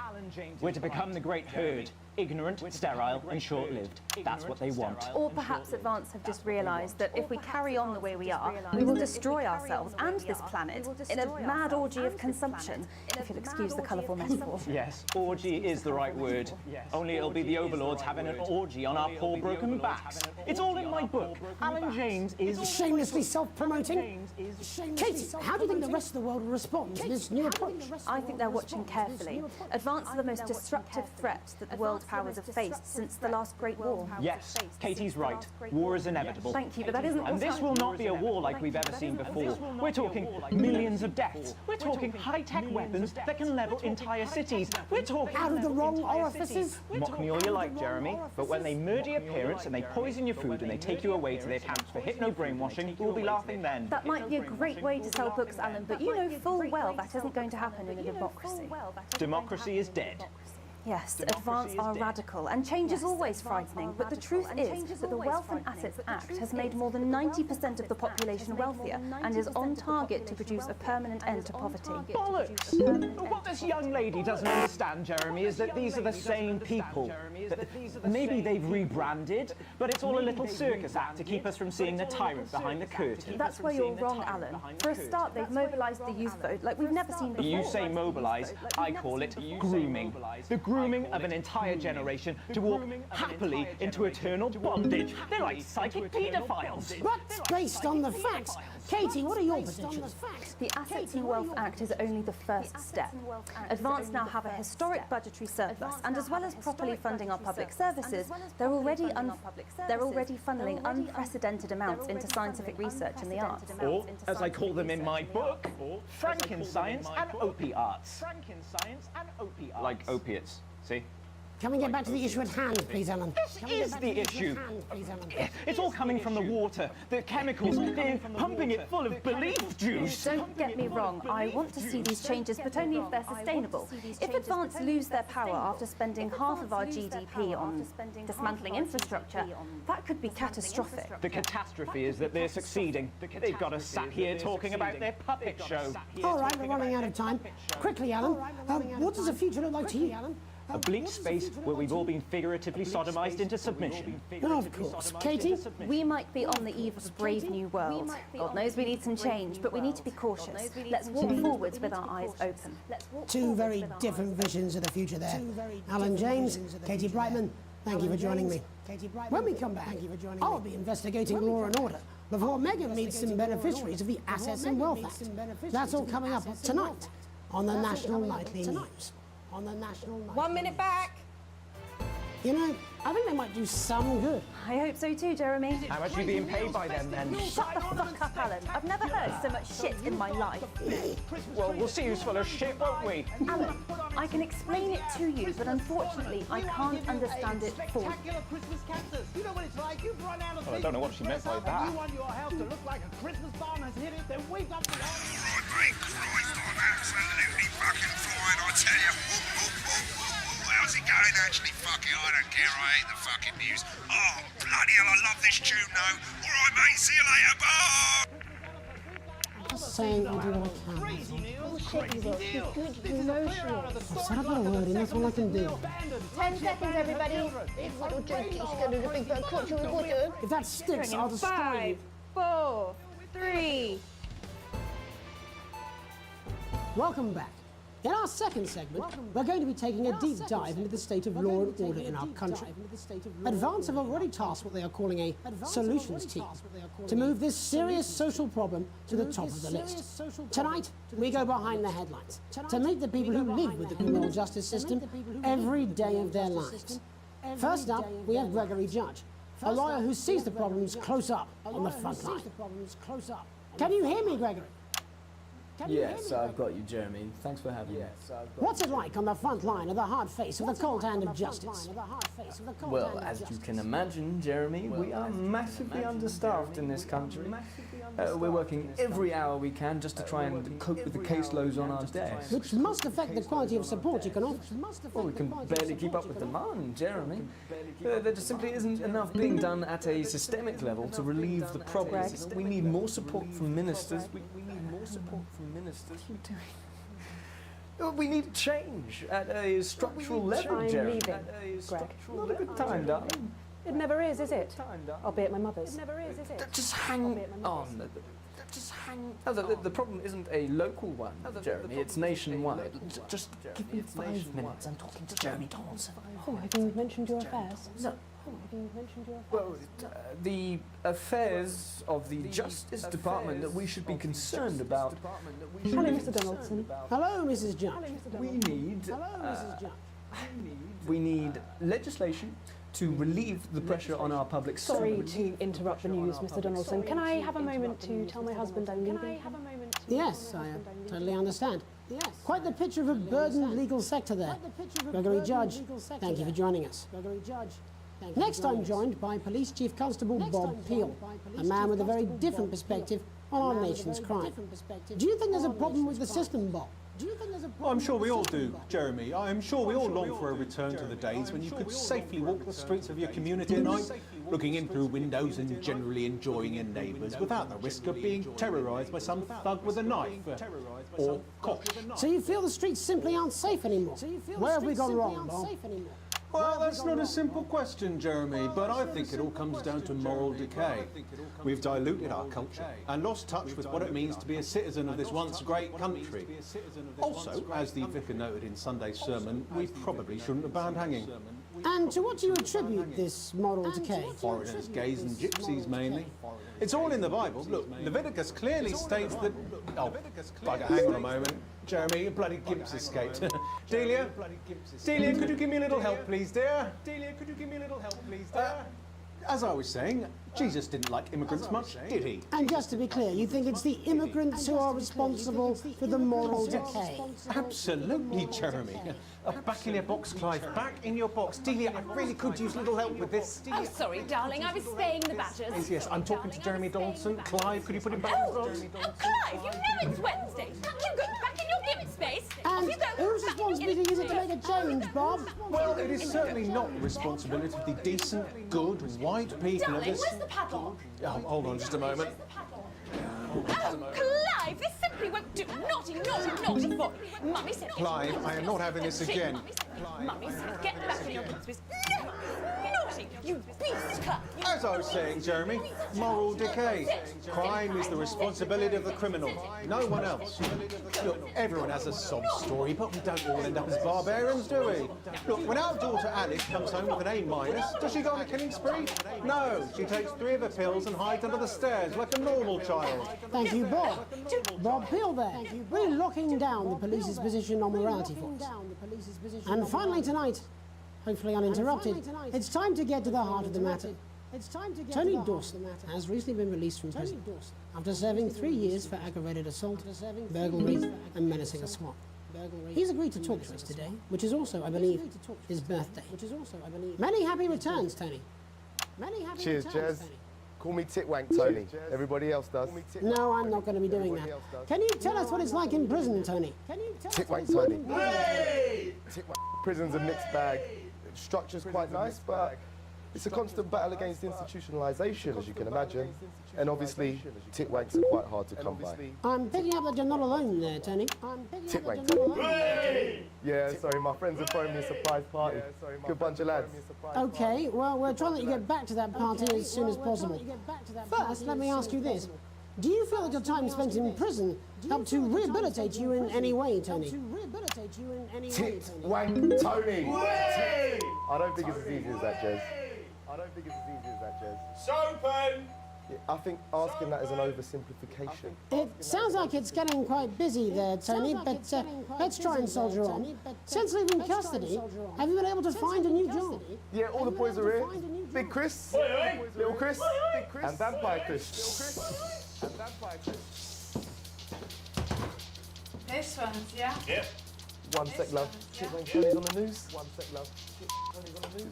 We're to become the great herd. Ignorant, sterile, and short-lived. That's what they want. Or perhaps Advance have just realised that if we carry on the way we are, we will destroy ourselves and this planet in a mad orgy of consumption, if you'll excuse the colourful metaphor. Yes, orgy is the right word. Only it'll be the overlords having an orgy on our poor broken backs. It's all in my book. Alan James is... Shamelessly self-promoting? Katie, how do you think the rest of the world will respond to this new approach? I think they're watching carefully. Advance are the most disruptive threat that the world powers have faced since the last Great War. Yes, Katie's right. War is inevitable. Thank you, but that isn't And what's this will not be a war like we've ever seen before. We're talking millions of deaths. We're talking high-tech weapons that can level entire cities. We're talking... Out of the wrong orifices? Mock me all you like, Jeremy, but when they murder your parents and they poison your food and they take you away to their camps for hypno-brainwashing, we'll be laughing then. That might be a great way to sell books, Alan, but you know full well that isn't going to happen in a democracy. Democracy is dead. Yes, advance are radical, and change is always frightening, but the truth is that the Wealth and Assets Act has made more than 90% of the population wealthier and is on target to produce a permanent end to poverty. Bollocks! What this young lady doesn't understand, Jeremy, is that these are the same people. Maybe they've rebranded, but it's all a little circus act to keep us from seeing the tyrant behind the curtain. That's where you're wrong, Alan. For a start, they've mobilised the youth vote like we've never seen before. You say mobilise, I call it grooming. The grooming of an entire generation to walk happily into eternal bondage. They're like psychic paedophiles. That's based on the facts. Katie, what are your predictions? The Assets and Wealth Act is only the first step. Advance now have a historic budgetary surplus, and as well as properly funding our public services, they're already funneling unprecedented amounts into scientific research and the arts. Or, as I call them in my book, Frankenscience and opiates. Like opiates, see? Can we get back to the issue at hand, please, Alan? This is the issue. It's all coming from the water, the chemicals, they're pumping it full of belief juice. Don't get me wrong, I want to see these changes, but only if they're sustainable. If Advance lose their power after spending half of our GDP on dismantling infrastructure, that could be catastrophic. The catastrophe is that they're succeeding. They've got us sat here talking about their puppet show. All right, we're running out of time. Quickly, Alan, what does the future look like to you, Alan? A bleak space where we've all been figuratively sodomized into submission. Of course. Katie? We might be on the eve of a brave new world. God knows we need some change, but we need to be cautious. Let's walk forwards with our eyes open. Two very different visions of the future there. Alan James, Katie Brightman, thank you for joining me. When we come back, I'll be investigating law and order before Megan meets some beneficiaries of the Assets and Wealth Act. That's all coming up tonight on the National Nightly News. 1 minute back. You know, I think they might do some good. I hope so too, Jeremy. How much are you being paid by them, then? Shut the fuck up, Alan. I've never heard so much shit in my life. Well, we'll see who's full of shit, won't we? Alan, I can explain it to you, but unfortunately, I can't understand it for you. Well, I don't know what she meant by that. All right, mate, Christ, I'm absolutely fucking flying, I tell you. How's it going, actually? Fuck it, I don't care, I hate the fucking news. Oh, bloody hell, I love this tune, though. All right, mate, see you later, bye! Just saying I'll do what I can. I've said about a word and that's all I can do. 10 seconds, everybody. If little Jokey's going to do the big bird culture recorder. If that sticks, I'll destroy you. 5, 4, 3. Welcome back. In our second segment, we're going to be taking a deep dive into the state of law and order in our country. Advance have already tasked what they are calling a solutions team to move this serious social problem to the top of the list. Tonight, we go behind the headlines to meet the people who live with the criminal justice system every day of their lives. First up, we have Gregory Judge, a lawyer who sees the problems close up on the front line. Can you hear me, Gregory? Yes, I've got you, Jeremy. Thanks for having me. What's it like on the front line of the hard face of the cold hand of justice? Well, as you can imagine, Jeremy, we are massively understaffed in this country. We're working every hour we can just to try and cope with the caseloads on our desk. Which must affect the quality of support you can offer. Well, we can barely keep up with demand, Jeremy. There just simply isn't enough being done at a systemic level to relieve the problems. We need more support from ministers. We need more support from ministers. What are you doing? We need change at a structural level, Jeremy. Greg. Not a good time, darling. It never is it? I'll be at my mother's. Just hang on. Just hang. No, the problem isn't a local one, Jeremy. It's nationwide. Just give me 5 minutes. I'm talking to Jeremy Donaldson. Oh, have you mentioned your affairs? No. Well, the affairs of the Justice Department that we should be concerned about. Hello, Mr. Donaldson. Hello, Mrs. Judge. We need. Hello, Mrs. Judge. We need legislation to relieve the pressure on our public Sorry servants. to interrupt the news, Mr. Donaldson. Can I have a moment to tell my husband I'm leaving? Yes, I totally understand. Quite the picture of a burdened legal sector there. Gregory Judge, thank you for joining us. Next, I'm joined by Police Chief Constable Bob Peel, a man with a very different perspective on our nation's crime. Do you think there's a problem with the system, Bob? I'm sure we all do, Jeremy. I'm sure we all long for a return to the days when you could safely walk the streets of your community at night, looking in through windows and generally enjoying your neighbours without the risk of being terrorised by some thug with a knife or cosh. So you feel the streets simply aren't safe anymore? Where have we gone wrong, Bob? Well, that's not a simple question, Jeremy, but I think it all comes down to moral decay. We've diluted our culture and lost touch with what it means to be a citizen of this once great country. Also, as the vicar noted in Sunday's sermon, we probably shouldn't have banned hanging. And to what do you attribute this moral decay? Foreigners, gays and gypsies mainly. It's all in the Bible. Look, Leviticus clearly states that... Oh, bugger, hang on a moment. Jeremy, your bloody gimps escaped. Delia, could you give me a little help, please, dear? Delia, could you give me a little help, please, dear? As I was saying, Jesus didn't like immigrants much, did he? And just to be clear, you think it's the immigrants who are responsible for the moral decay? Absolutely, Jeremy. Back in your box, Clive. Back in your box. Delia, I really could use a little help with this. Oh, sorry, darling. I was spaying the badgers. Yes, I'm talking to Jeremy Donaldson. Clive, could you put him back in the box? Clive, you know it's Wednesday. You go back in your gimp space. And whose responsibility is it to make a change, Bob? Well, it is certainly not the responsibility of the decent, good, white people of Darling, this... where's the padlock? Oh, hold on just a moment. Oh, Clive, this simply won't do. Naughty, naughty, naughty boy. Mummy said... Clive, I am not having this again. Mummy said, get back in your gimp space. No! Naughty, you beast, Clive. As I was saying, Jeremy, moral decay. Crime is the responsibility of the criminal, no one else. Look, everyone has a sob story, but we don't all end up as barbarians, do we? Look, when our daughter Alice comes home with an A-, does she go on a killing spree? No, she takes 3 of her pills and hides under the stairs like a normal child. Thank you, Bob. Bob Peel there, really locking down the police's position on morality for us. And finally tonight, hopefully uninterrupted, it's time to get to the heart of the matter. Tony Dawson has recently been released from prison after serving 3 years for aggravated assault, burglary and menacing a SWAT. He's agreed to talk to us today, which is also, I believe, his birthday. Many happy returns, Tony. Cheers, Jez. Call me Titwank, Tony. Everybody else does. No, I'm not going to be doing that. Can you tell us what it's like in prison, Tony? Titwank, Tony. Titwank. Prison's a mixed bag. Structure's quite nice, but it's a constant battle against institutionalisation, as you can imagine. And obviously, titwanks are quite hard to come by. I'm picking up that you're not alone there, Tony. Titwank. Yeah, sorry, my friends are throwing me a surprise party. Good bunch of lads. Okay, well, we're trying to let you get back to that party as soon as possible. First, let me ask you this. Do you feel that your time spent in prison helped to rehabilitate you in any way, Tony? Titwank, Tony! I don't think it's as easy as that, Jez. Sopen! I think asking that is an oversimplification. It sounds like it's getting quite busy there, Tony, but let's try and soldier on. Since leaving custody, have you been able to find a new job? Yeah, all the boys are here. Big Chris, Little Chris, and Vampire Chris. This one's, yeah? Yep. One sec, love. Tony's on the news. One sec, love.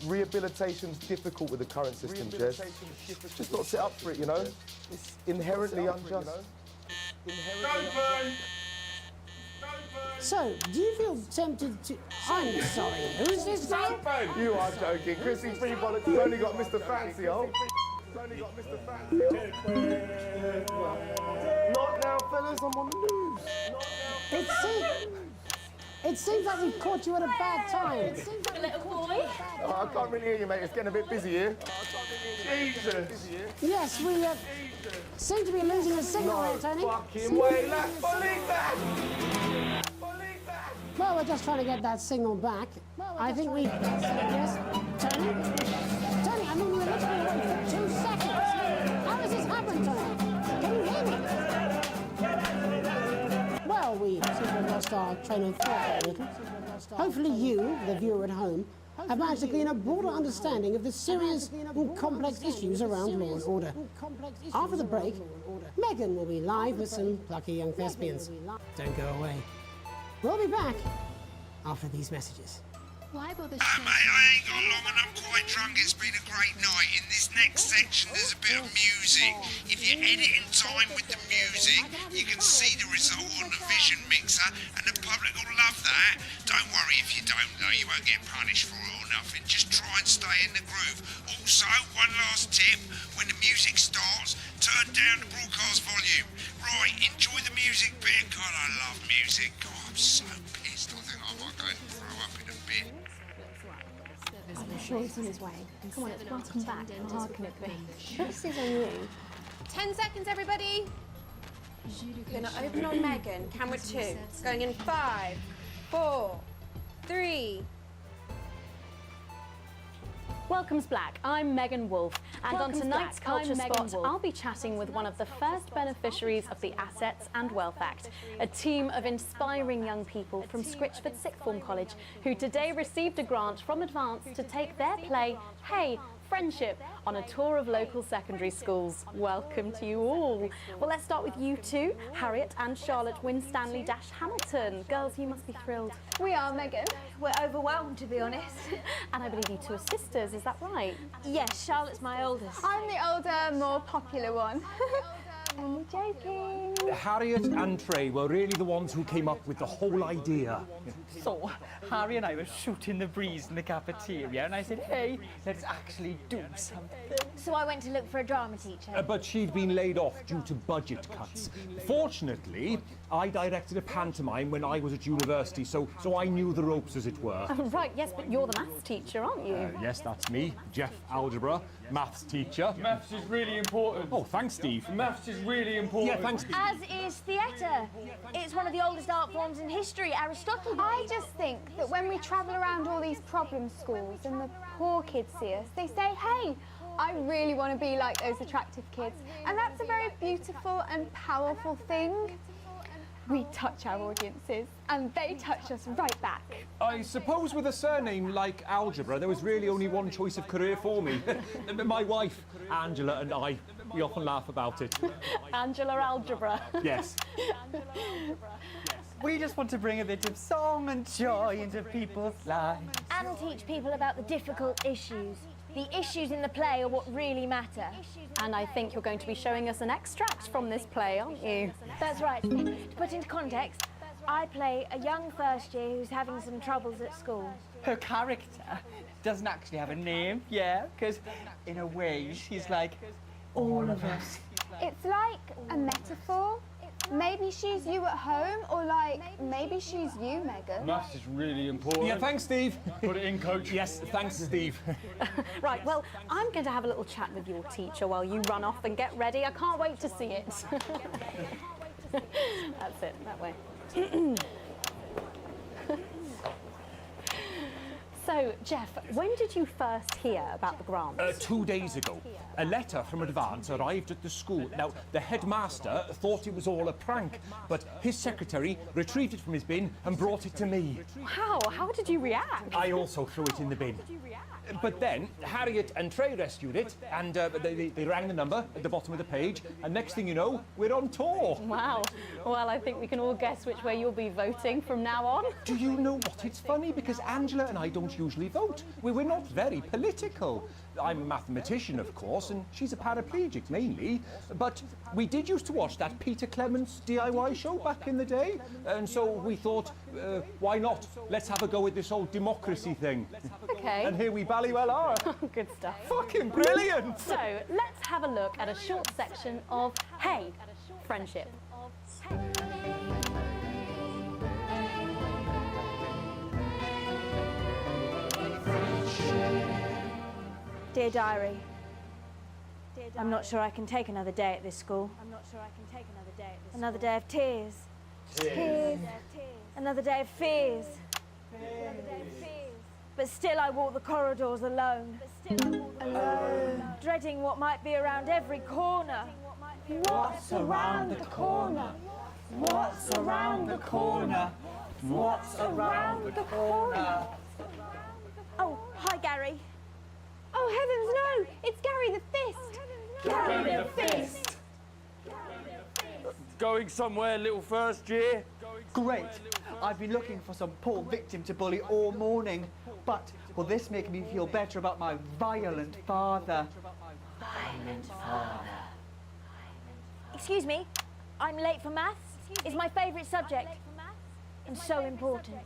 Rehabilitation's difficult with the current system, Jez. Just not set up for it, you know? It's inherently unjust. So, do you feel tempted to... I'm sorry, who's this now? You are joking. Chrissy Free Bollocks has only got Mr. Fancy, oh? Not now, fellas, I'm on the news. It seems like we've caught you at a bad time. Little boy. Oh, I can't really hear you, mate. It's getting a bit busy here. Jesus. Yes, we seem to be losing a signal here, Tony. Fucking way, Well, we're just trying to get that signal back. I think we... Yes, Tony? Tony, I mean, we were literally away for 2 seconds. How has this happened, Tony? Can you hear me? Well, we seem to have lost our train of thought a little. Hopefully you, the viewer at home, have managed to gain a broader understanding of the serious and complex issues around law and order. After the break, Megan will be live with some plucky young thespians. Don't go away. We'll be back after these messages. Why bother Mate, I ain't got long and I'm quite drunk. It's been a great night. In this next section, there's a bit of music. If you edit in time with the music, you can see the result on the vision mixer, and the public will love that. Don't worry if you don't, though. You won't get punished for it or nothing. Just try and stay in the groove. Also, one last tip. When the music starts, turn down the broadcast volume. Right, enjoy the music bit. God, I love music. God, I'm so pissed. I think I might go and throw up in a bit. I'm sure he's on his way. Come on, it's welcome back. How hard can it be? This is on you. 10 seconds, everybody. We're going to open on Megan. Camera 2. Going in 5, 4, 3. Welcome's Black. I'm Megan Wolfe, and on tonight's Culture Spot, I'll be chatting with one of the first beneficiaries of the Assets and Wealth Act, a team of inspiring young people from Scritchford Sixth Form College who today received a grant from Advance to take their play, Hey, Friendship, on a tour of local secondary schools. Welcome to you all. Well, let's start with you two, Harriet and Charlotte Winstanley-Hamilton. Girls, you must be thrilled. We are, Megan. We're overwhelmed, to be honest. And I believe you two are sisters, is that right? Yes, Charlotte's my oldest. I'm the older, more popular one. Only joking. Harriet and Trey were really the ones who came up with the whole idea. So, Harry and I were shooting the breeze in the cafeteria, and I said, hey, let's actually do something. So I went to look for a drama teacher. But she'd been laid off due to budget cuts. Fortunately, I directed a pantomime when I was at university, so I knew the ropes, as it were. Right, yes, but you're the maths teacher, aren't you? Yes, that's me, Jeff Algebra, maths teacher. Maths is really important. Oh, thanks, Steve. Maths is really important. Yeah, thanks, Steve. As is theatre. It's one of the oldest art forms in history, Aristotle. I just think that when we travel around all these problem schools and the poor kids see us, they say, hey, I really want to be like those attractive kids. And that's a very beautiful and powerful thing. We touch our audiences, and they touch us right back. I suppose with a surname like Algebra, there was really only one choice of career for me. My wife, Angela, and I, we often laugh about it. Angela Algebra. Yes. We just want to bring a bit of song and joy into people's lives. And teach people about the difficult issues. The issues in the play are what really matter. And I think you're going to be showing us an extract from this play, aren't you? That's right. To put into context, I play a young first year who's having some troubles at school. Her character doesn't actually have a name, yeah, because in a way she's like all of us. It's like a metaphor. Maybe she's you at home, or like, maybe she's you, Megan. Maths is really important. Yeah, thanks, Steve. Put it in, Coach. Yes, thanks, Steve. Right, well, I'm going to have a little chat with your teacher while you run off and get ready. I can't wait to see it. That's it, that way. So, Jeff, when did you first hear about the grants? 2 days ago. A letter from Advance arrived at the school. Now, the headmaster thought it was all a prank, but his secretary retrieved it from his bin and brought it to me. Wow, how did you react? I also threw it in the bin. But then Harriet and Trey rescued it, and they rang the number at the bottom of the page, and next thing you know, we're on tour. Wow. Well, I think we can all guess which way you'll be voting from now on. Do you know what? It's funny because Angela and I don't usually vote. We're not very political. I'm a mathematician, of course, and she's a paraplegic mainly. But we did used to watch that Peter Clements DIY show back in the day, and so we thought, why not? Let's have a go at this old democracy thing. Okay. And here we bally well are. Good stuff. Fucking brilliant! So, let's have a look at a short section of Hey, Friendship. Dear Diary, I'm not sure I can take another day at this school. Another day of tears. Tears. Another day of fears. But still I walk the corridors alone. Alone. Dreading what might be around every corner. What's around the corner? What's around the corner? What's around the corner? Oh, hi, Gary. Oh, heavens, no! It's Gary the Fist! Gary the Fist! Going somewhere, little first year? Great. I've been looking for some poor victim to bully all morning, but will this make me feel better about my violent father? Violent father. Excuse me, I'm late for maths. It's my favourite subject. And so important.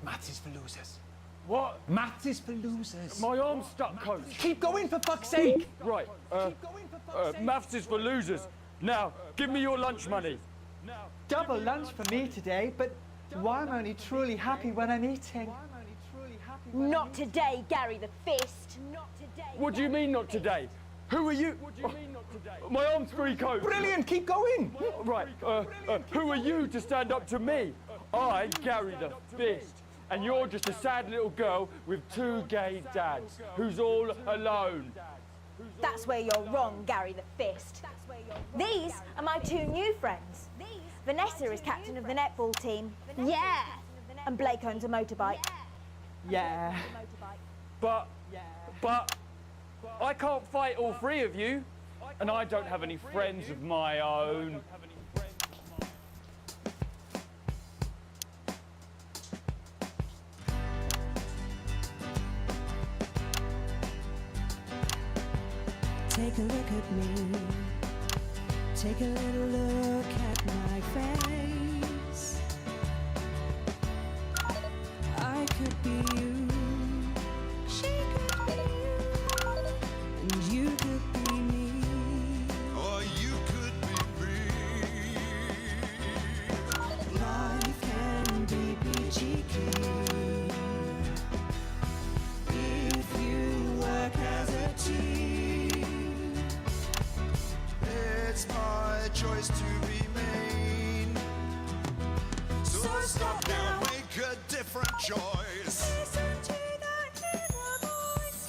Maths is for losers. What? Maths is for losers. My arm's stuck, coach. Keep going, for fuck's sake! Right, maths is for losers. Now, give me your lunch money. Double lunch for me today, but why am I only truly happy when I'm eating? Not today, Gary the Fist. Not today. What do you mean not today? Who are you? What do you mean not today? My arm's free, coach. Brilliant, keep going. Right, who are you to stand up to me? I, Gary the Fist. And you're just a sad little girl with 2 gay dads who's all alone. That's where you're wrong, Gary the Fist. These are my 2 new friends. Vanessa is captain of the netball team. Yeah. And Blake owns a motorbike. Yeah. But I can't fight all 3 of you. And I don't have any friends of my own. Take a look at me. Take a little look at my face. I could be you. She could be you. And you could be me. Or you could be me. Life can be peachy keen if you work as a team. It's my choice to be mean. So stop now, make a different choice. Listen to that inner voice.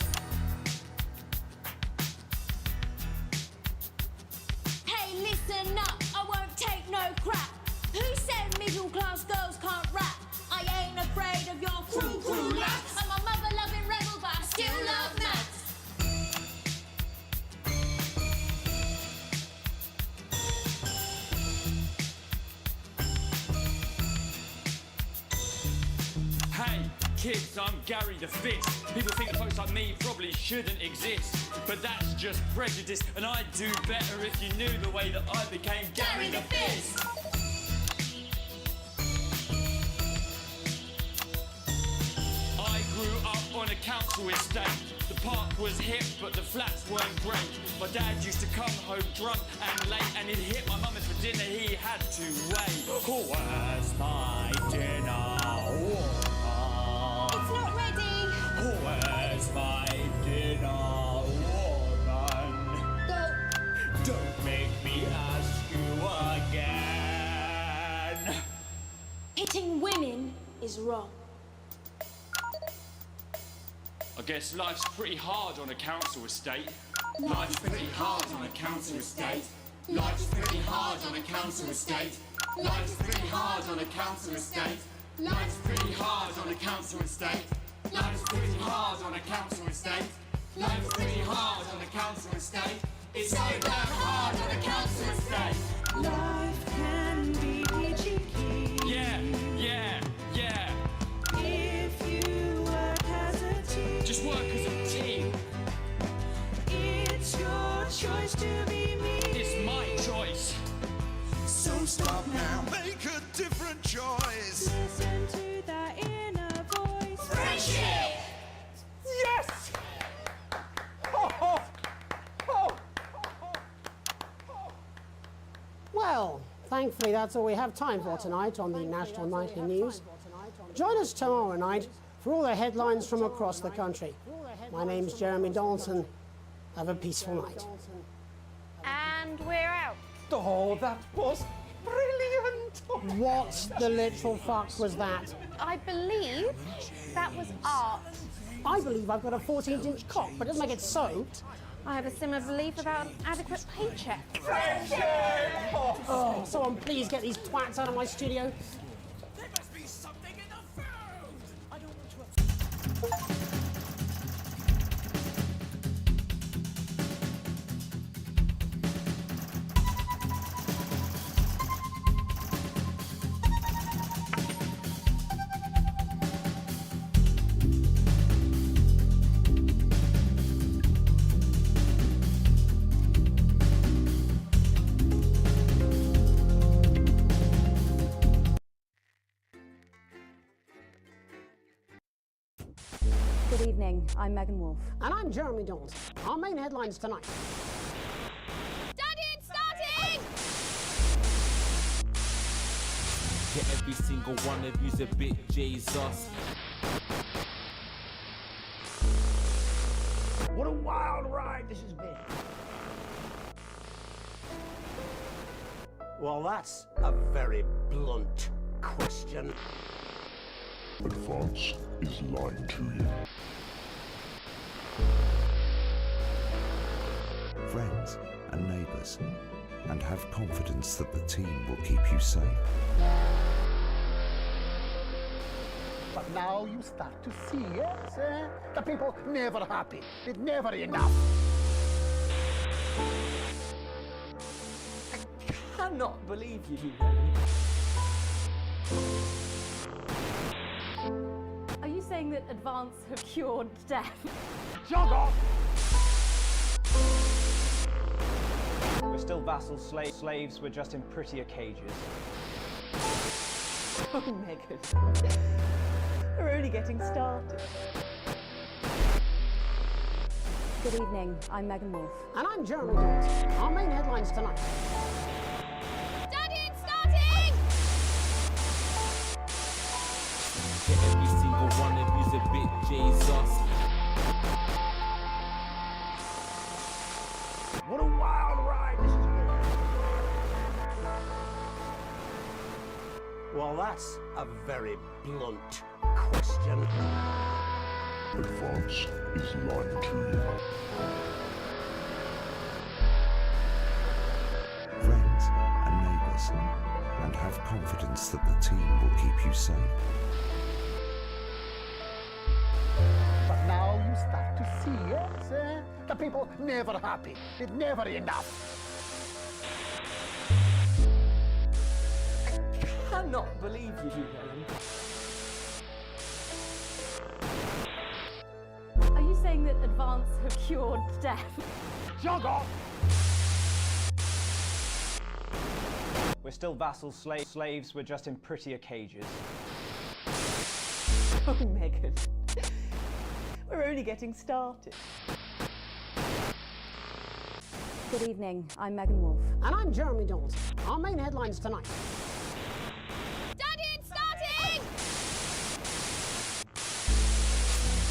Hey, listen up, I won't take no crap. Who said middle class girls can't rap? I ain't afraid of your cruel lads. I'm a mother loving rebel, but I still love maths. Hey, kids, I'm Gary the Fist. People think folks like me probably shouldn't exist. But that's just prejudice, and I'd do better if you knew the way that I became Gary the Fist. I grew up on a council estate. The park was hip, but the flats weren't great. My dad used to come home drunk and late, and he'd hit my mum, and for dinner he had to wait. Where's my dinner? It's not ready. Where's my dinner, woman? Don't make me ask you again. Hitting women is wrong. I guess life's pretty hard on a council estate. Life's pretty hard on a council estate. Life's pretty hard on a council estate. Life's pretty hard on a council estate. Life's pretty hard on a council estate. Life's pretty hard on a council estate. Life's pretty hard on a council estate. It's so damn hard on a council estate. Life can be peachy keen. Yeah. If you work as a team. Just work as a team. It's your choice to be me. It's my choice. So stop now, make a different choice. Listen to that inner voice. Friendship! Yes! Well, thankfully that's all we have time for tonight on the National Nightly News. Join us tomorrow night for all the headlines from across the country. My name's Jeremy Donaldson. Have a peaceful night. And we're out. Oh, that was brilliant! What the literal fuck was that? I believe that was art. I believe I've got a 14-inch cock, but it doesn't make it so. I have a similar belief about an adequate paycheck. Oh, someone please get these twats out of my studio. There must be something in the food! I don't want to... Good evening, I'm Megan Wolf. And I'm Jeremy Dawes. Our main headlines tonight. Daddy, it's starting! Yeah, every single one of you's a bit Jesus. What a wild ride this has been. Well, that's a very blunt question. Advance is lying to you. Friends and neighbours, and have confidence that the team will keep you safe. But now you start to see, yes? The people never happy. It's never enough. I cannot believe you, Helen. Are you saying that Advance have cured death? Jog off! We're still vassal slaves, we're just in prettier cages. Oh, Megan. We're only getting started. Good evening, I'm Megan Wolf. And I'm Jeremy Dawes. Our main headlines tonight. Daddy, it's starting! Yeah, every single one of you's a bit Jesus. What a wild ride this has been. Well, that's a very blunt question. Advance is lying to you. Friends and neighbours, and have confidence that the team will keep you safe. But now you start to see, yes? The people never happy. It's never enough. I cannot believe you, Helen. Are you saying that Advance have cured death? Jog off! We're still vassal slaves, we're just in prettier cages. Oh, Megan. We're only getting started. Good evening, I'm Megan Wolf. And I'm Jeremy Dawes. Our main headlines tonight. Daddy, it's starting!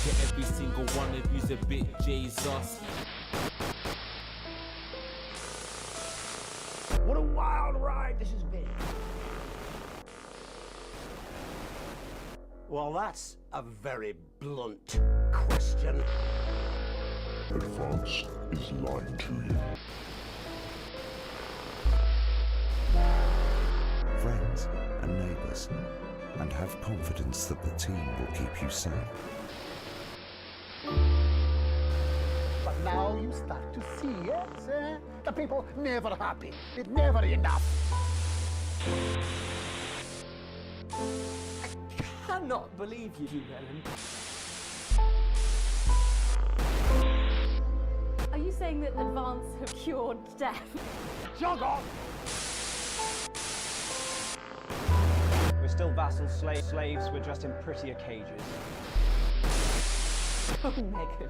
Yeah, every single one of you's a bit Jesus. What a wild ride this has been. Well, that's a very blunt question. Advance is lying to you. Friends and neighbours, and have confidence that the team will keep you safe. But now you start to see, yes? The people never happy. It's never enough. I cannot believe you, Helen. Are you saying that Advance have cured death? Jog off! We're still vassal slaves, we're just in prettier cages. Oh, Megan.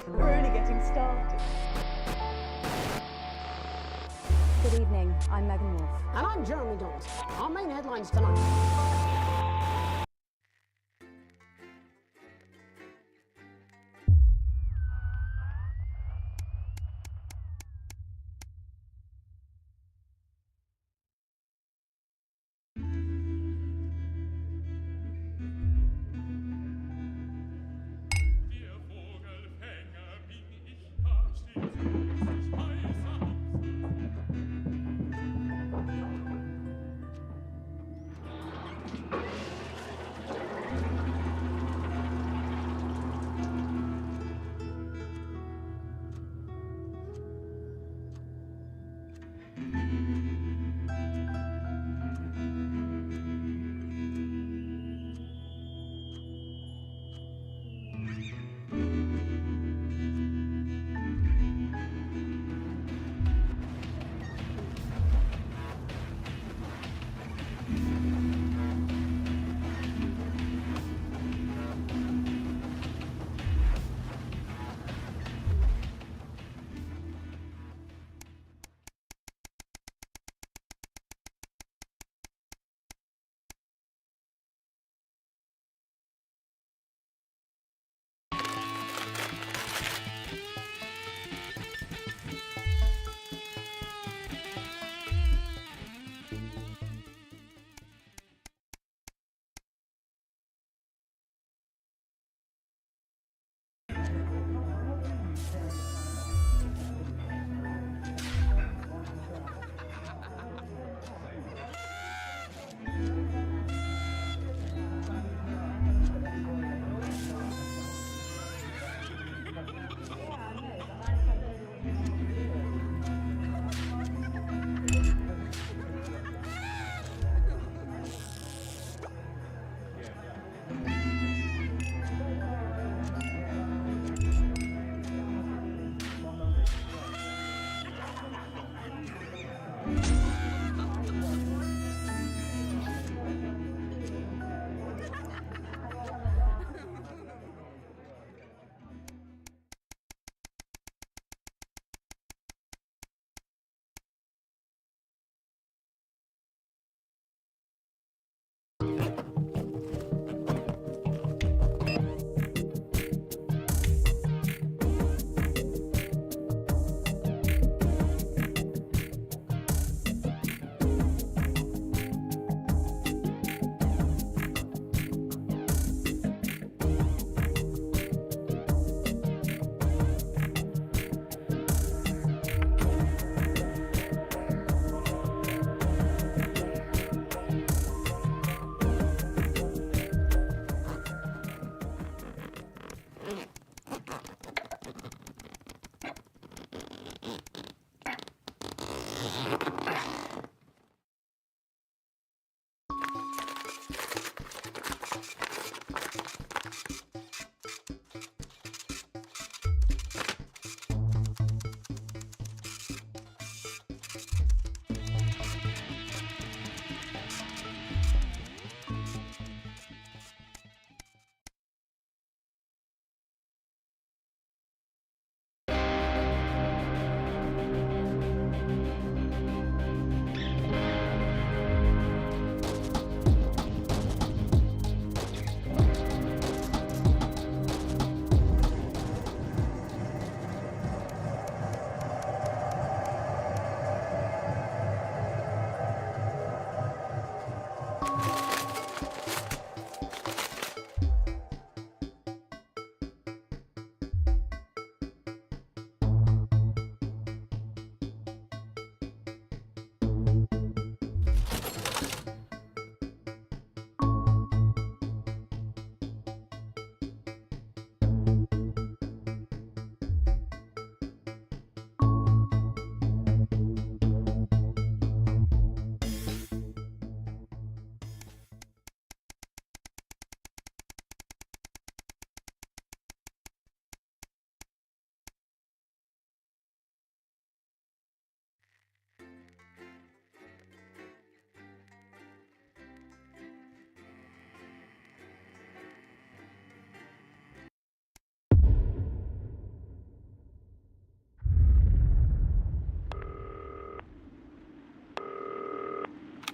We're only getting started. Good evening, I'm Megan Wolf. And I'm Jeremy Dawes. Our main headlines tonight.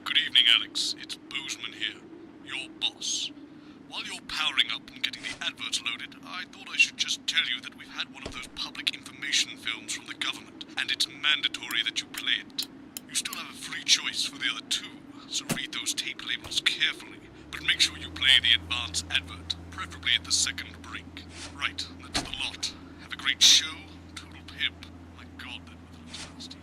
Good evening, Alex. It's Boozman here, your boss. While you're powering up and getting the adverts loaded, I thought I should just tell you that we've had one of those public information films from the government, and it's mandatory that you play it. You still have a free choice for the other two, so read those tape labels carefully, but make sure you play the advance advert, preferably at the second break. Right, that's the lot. Have a great show. Toodle pip. My God, that was nasty.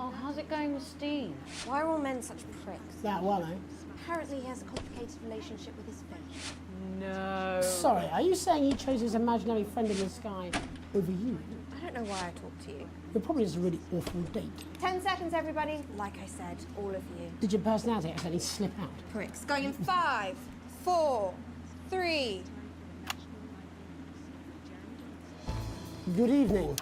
Oh, how's it going with Steve? Why are all men such pricks? That one, eh? Apparently he has a complicated relationship with his fish. No. Sorry, are you saying he chose his imaginary friend in the sky over you? I don't know why I talk to you. You're probably just a really awful date. 10 seconds, everybody. Like I said, all of you. Did your personality accidentally slip out? Pricks. Going in 5, 4, 3. Good evening.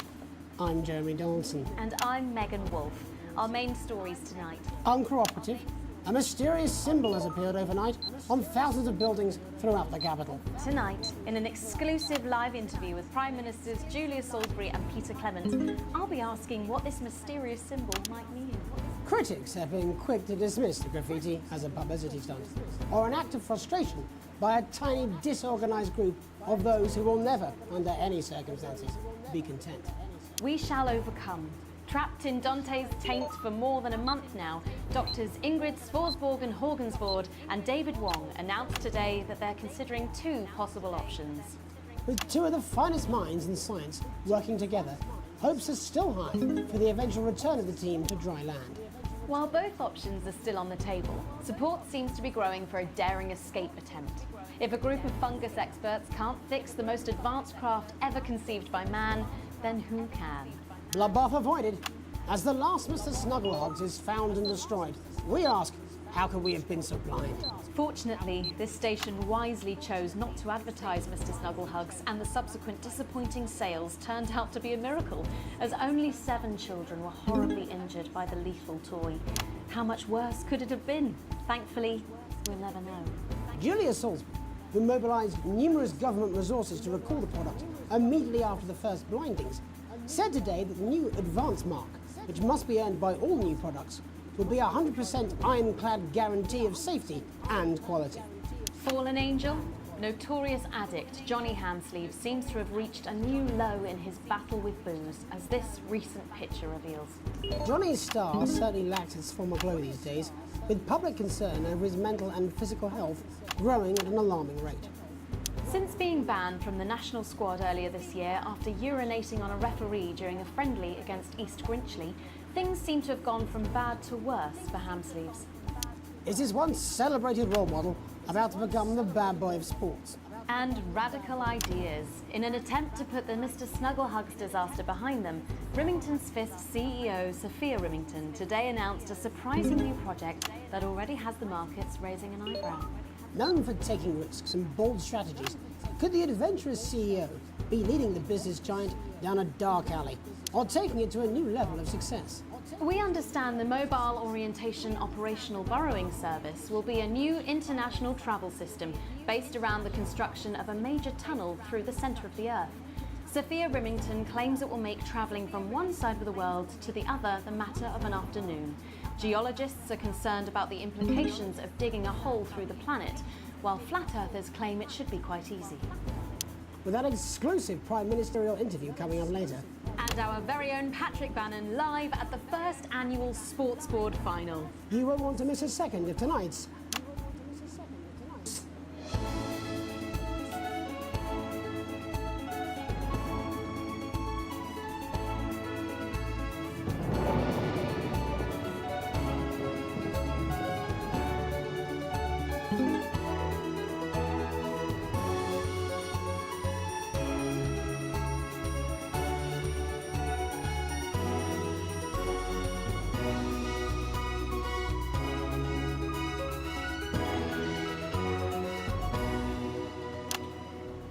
I'm Jeremy Donaldson. And I'm Megan Wolf. Our main stories tonight. Uncooperative. A mysterious symbol has appeared overnight on thousands of buildings throughout the capital. Tonight, in an exclusive live interview with Prime Ministers Julia Salisbury and Peter Clement, I'll be asking what this mysterious symbol might mean. Critics have been quick to dismiss the graffiti as a publicity stunt, or an act of frustration by a tiny, disorganised group of those who will never, under any circumstances, be content. We shall overcome. Trapped in Dante's taint for more than a month now, doctors Ingrid Svorsborg Horgensvoord and David Wong announced today that they're considering 2 possible options. With 2 of the finest minds in science working together, hopes are still high for the eventual return of the team to dry land. While both options are still on the table, support seems to be growing for a daring escape attempt. If a group of fungus experts can't fix the most advanced craft ever conceived by man, then who can? Bloodbath avoided. As the last Mr. Snugglehogs is found and destroyed, we ask, how could we have been so blind? Fortunately, this station wisely chose not to advertise Mr. Snugglehugs, and the subsequent disappointing sales turned out to be a miracle, as only 7 children were horribly injured by the lethal toy. How much worse could it have been? Thankfully, we'll never know. Julia Salisbury, who mobilised numerous government resources to recall the product immediately after the first blindings, said today that the new advance mark, which must be earned by all new products, would be a 100% ironclad guarantee of safety and quality. Fallen angel? Notorious addict Johnny Handsleeve seems to have reached a new low in his battle with booze, as this recent picture reveals. Johnny's star certainly lacks its former glow these days, with public concern over his mental and physical health growing at an alarming rate. Since being banned from the national squad earlier this year after urinating on a referee during a friendly against East Grinchley, things seem to have gone from bad to worse for Handsleeves. Is his once celebrated role model about to become the bad boy of sports? And radical ideas. In an attempt to put the Mr. Snugglehugs disaster behind them, Rimington's Fist CEO Sophia Rimington today announced a surprising new project that already has the markets raising an eyebrow. Known for taking risks and bold strategies, could the adventurous CEO be leading the business giant down a dark alley, or taking it to a new level of success? We understand the Mobile Orientation Operational Burrowing Service will be a new international travel system based around the construction of a major tunnel through the centre of the Earth. Sophia Rimington claims it will make travelling from one side of the world to the other the matter of an afternoon. Geologists are concerned about the implications of digging a hole through the planet, while flat earthers claim it should be quite easy. With that exclusive Prime Ministerial interview coming up later. And our very own Patrick Bannon live at the first annual Sports Board final. You won't want to miss a second of tonight's.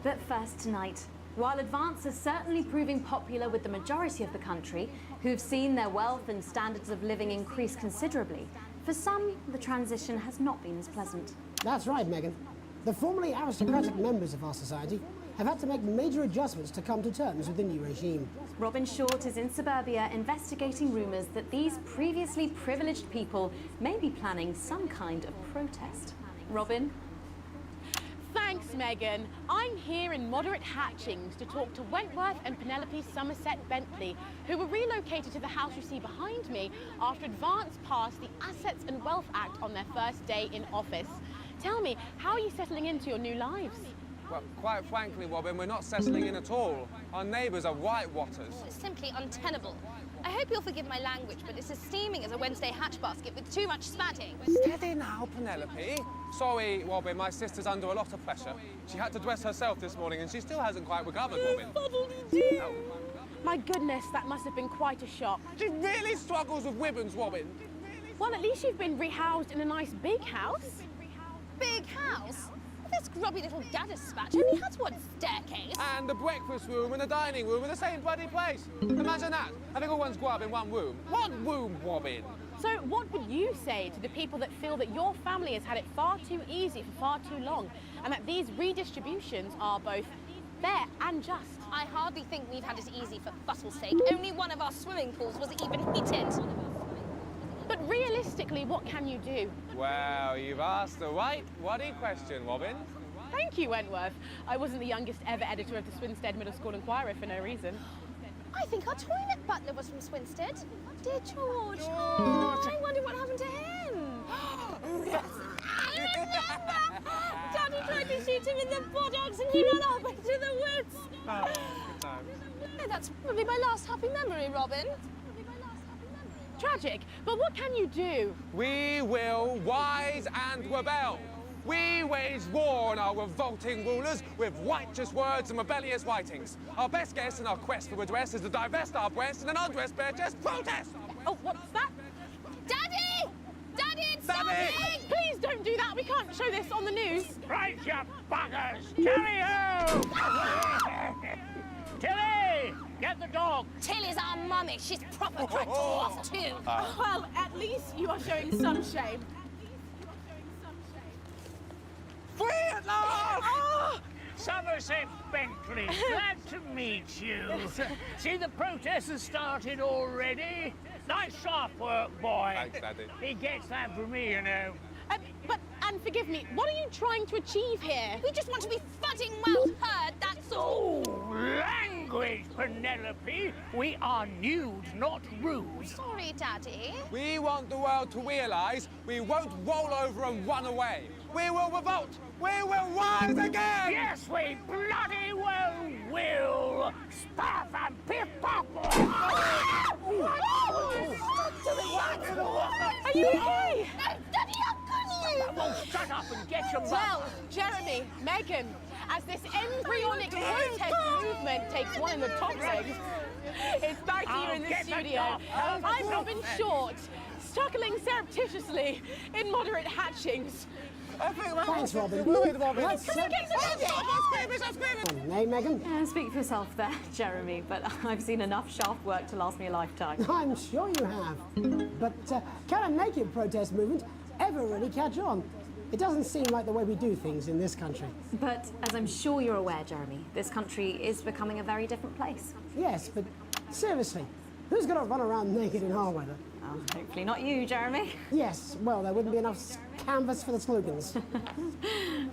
But first tonight, while Advance is certainly proving popular with the majority of the country, who've seen their wealth and standards of living increase considerably, for some, the transition has not been as pleasant. That's right, Megan. The formerly aristocratic members of our society have had to make major adjustments to come to terms with the new regime. Robin Short is in suburbia investigating rumours that these previously privileged people may be planning some kind of protest. Robin? Thanks, Megan. I'm here in Moderate Hatchings to talk to Wentworth and Penelope Somerset Bentley, who were relocated to the house you see behind me after Advance passed the Assets and Wealth Act on their first day in office. Tell me, how are you settling into your new lives? Well, quite frankly, Robin, we're not settling in at all. Our neighbours are whitewatters. It's simply untenable. I hope you'll forgive my language, but it's as steaming as a Wednesday hatch basket with too much spatting. Steady now, Penelope. Sorry, Robin, my sister's under a lot of pressure. She had to dress herself this morning and she still hasn't quite recovered, Robin. Oh. My goodness, that must have been quite a shock. She really struggles with women's, Robin. Well, at least you've been rehoused in a nice big house. Big house? This grubby little gaddispatch only has one staircase. And the breakfast room and the dining room in the same bloody place. Imagine that, having all one's grub in one room. One room, Robin. So what would you say to the people that feel that your family has had it far too easy for far too long, and that these redistributions are both fair and just? I hardly think we've had it easy for fussle's sake. Only one of our swimming pools was even heated. But realistically, what can you do? Well, you've asked the right bloody question, Robin. Thank you, Wentworth. I wasn't the youngest ever editor of the Swinstead Middle School Inquirer for no reason. I think our toilet butler was from Swinstead. Dear George. Oh, I wonder what happened to him. I remember! Daddy tried to shoot him in the buttocks and he ran off into the woods. Oh, good times. No, that's probably my last happy memory, Robin. Tragic, but what can you do? We will rise and rebel. We wage war on our revolting rulers with righteous words and rebellious writings. Our best guess in our quest for redress is to divest our breasts in an undressed bare chest protest. Oh, what's that? Daddy! Daddy, it's Daddy! something! Please don't do that. We can't show this on the news. Right, you buggers! Tilly-ho! Tilly! Get the dog! Tilly's our mummy. She's proper dragged off too. Well, at least you are showing some shame. Free at last! Oh! Somerset Bentley, glad to meet you. See, the protest has started already. Nice sharp work, boy. Thanks, Daddy. He gets that from me, you know. And forgive me, what are you trying to achieve here? We just want to be fudding well heard, that's all. Oh, language, Penelope. We are nude, not rude. Sorry, Daddy. We want the world to realise we won't roll over and run away. We will revolt. We will rise again. Yes, we bloody well will. Stuff and piff-pop. Are you okay? No, Daddy, how could you? Oh, shut up and get your mother. Well, Jeremy, Megan, as this embryonic protest movement takes one in the top legs. It's back here in the studio. I'm Robin Short, struggling surreptitiously in moderate hatchings. Thanks, Robin. Hey, Megan? Speak for yourself there, Jeremy, but I've seen enough shaft work to last me a lifetime. I'm sure you have. But can a naked protest movement ever really catch on? It doesn't seem like the way we do things in this country. But as I'm sure you're aware, Jeremy, this country is becoming a very different place. Yes, but seriously, who's going to run around naked in our weather? Oh, hopefully not you, Jeremy. Yes, well, there wouldn't be enough canvas for the slogans.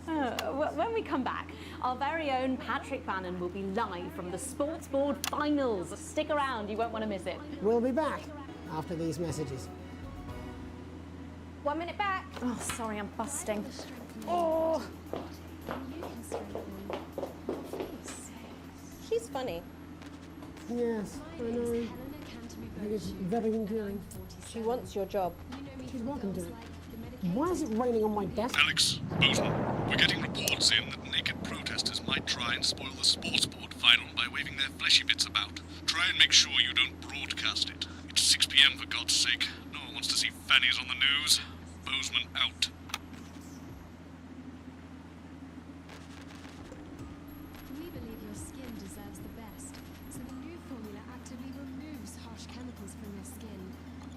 When we come back, our very own Patrick Bannon will be live from the Sports Board Finals. Stick around, you won't want to miss it. We'll be back after these messages. 1 minute back. Oh, sorry, I'm busting. Oh. She's funny. Yes, I know. I think it's very endearing. She wants your job. She's welcome to it. Why is it raining on my desk? Alex, Bozeman, we're getting reports in that naked protesters might try and spoil the sports board final by waving their fleshy bits about. Try and make sure you don't broadcast it. It's 6 p.m. for God's sake. No one wants to see fannies on the news. Bozeman out. We believe your skin deserves the best, so the new formula actively removes harsh chemicals from your skin.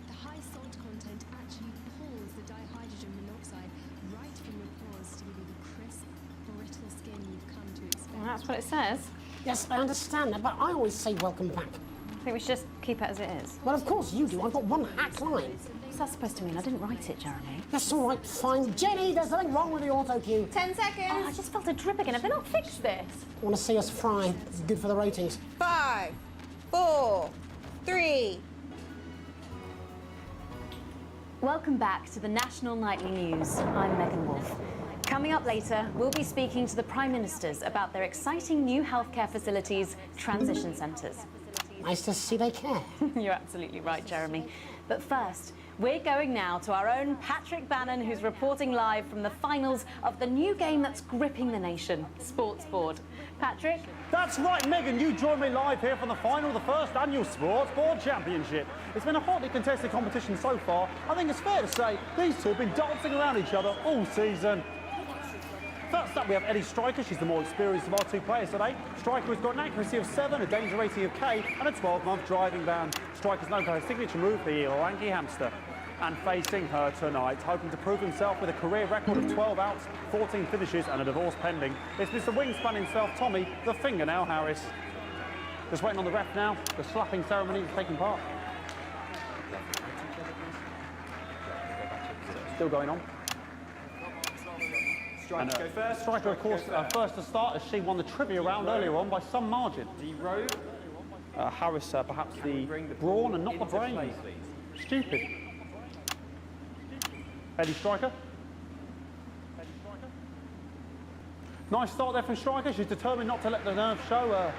The high salt content actually pulls the dihydrogen monoxide right from your pores to give you the crisp, brittle skin you've come to expect. Well, that's what it says. Yes, I understand that, but I always say welcome back. I think we should just keep it as it is. Well, of course you do. I've got one hack line. What's that supposed to mean? I didn't write it, Jeremy. That's all right, fine. Jenny, there's something wrong with the auto cue. 10 seconds. Oh, I just felt a drip again. Have they not fixed this? Want to see us fry? It's good for the ratings. 5, 4, 3. Welcome back to the National Nightly News. I'm Megan Wolf. Coming up later, we'll be speaking to the Prime Ministers about their exciting new healthcare facilities, transition centres. Nice to see they care. You're absolutely right, Jeremy. But first, we're going now to our own Patrick Bannon, who's reporting live from the finals of the new game that's gripping the nation, Sports Board. Patrick? That's right, Megan. You join me live here from the final of the first annual Sports Board Championship. It's been a hotly contested competition so far. I think it's fair to say these two have been dancing around each other all season. First up, we have Eddie Striker. She's the more experienced of our two players today. Striker has got an accuracy of 7, a danger rating of K, and a 12-month driving ban. Striker's known for her signature move, the lanky hamster. And facing her tonight, hoping to prove himself with a career record of 12 outs, 14 finishes, and a divorce pending, it's Mr. Wingspan himself, Tommy, the Fingernail Harris. Just waiting on the ref now. The slapping ceremony is taking part. Still going on. Striker go first. Striker, of course, first to start as she won the trivia round earlier on by some margin. D-Road. Harris, perhaps the brawn and not the brains. Stupid. Eddie Striker. Nice start there from Striker. She's determined not to let the nerves show.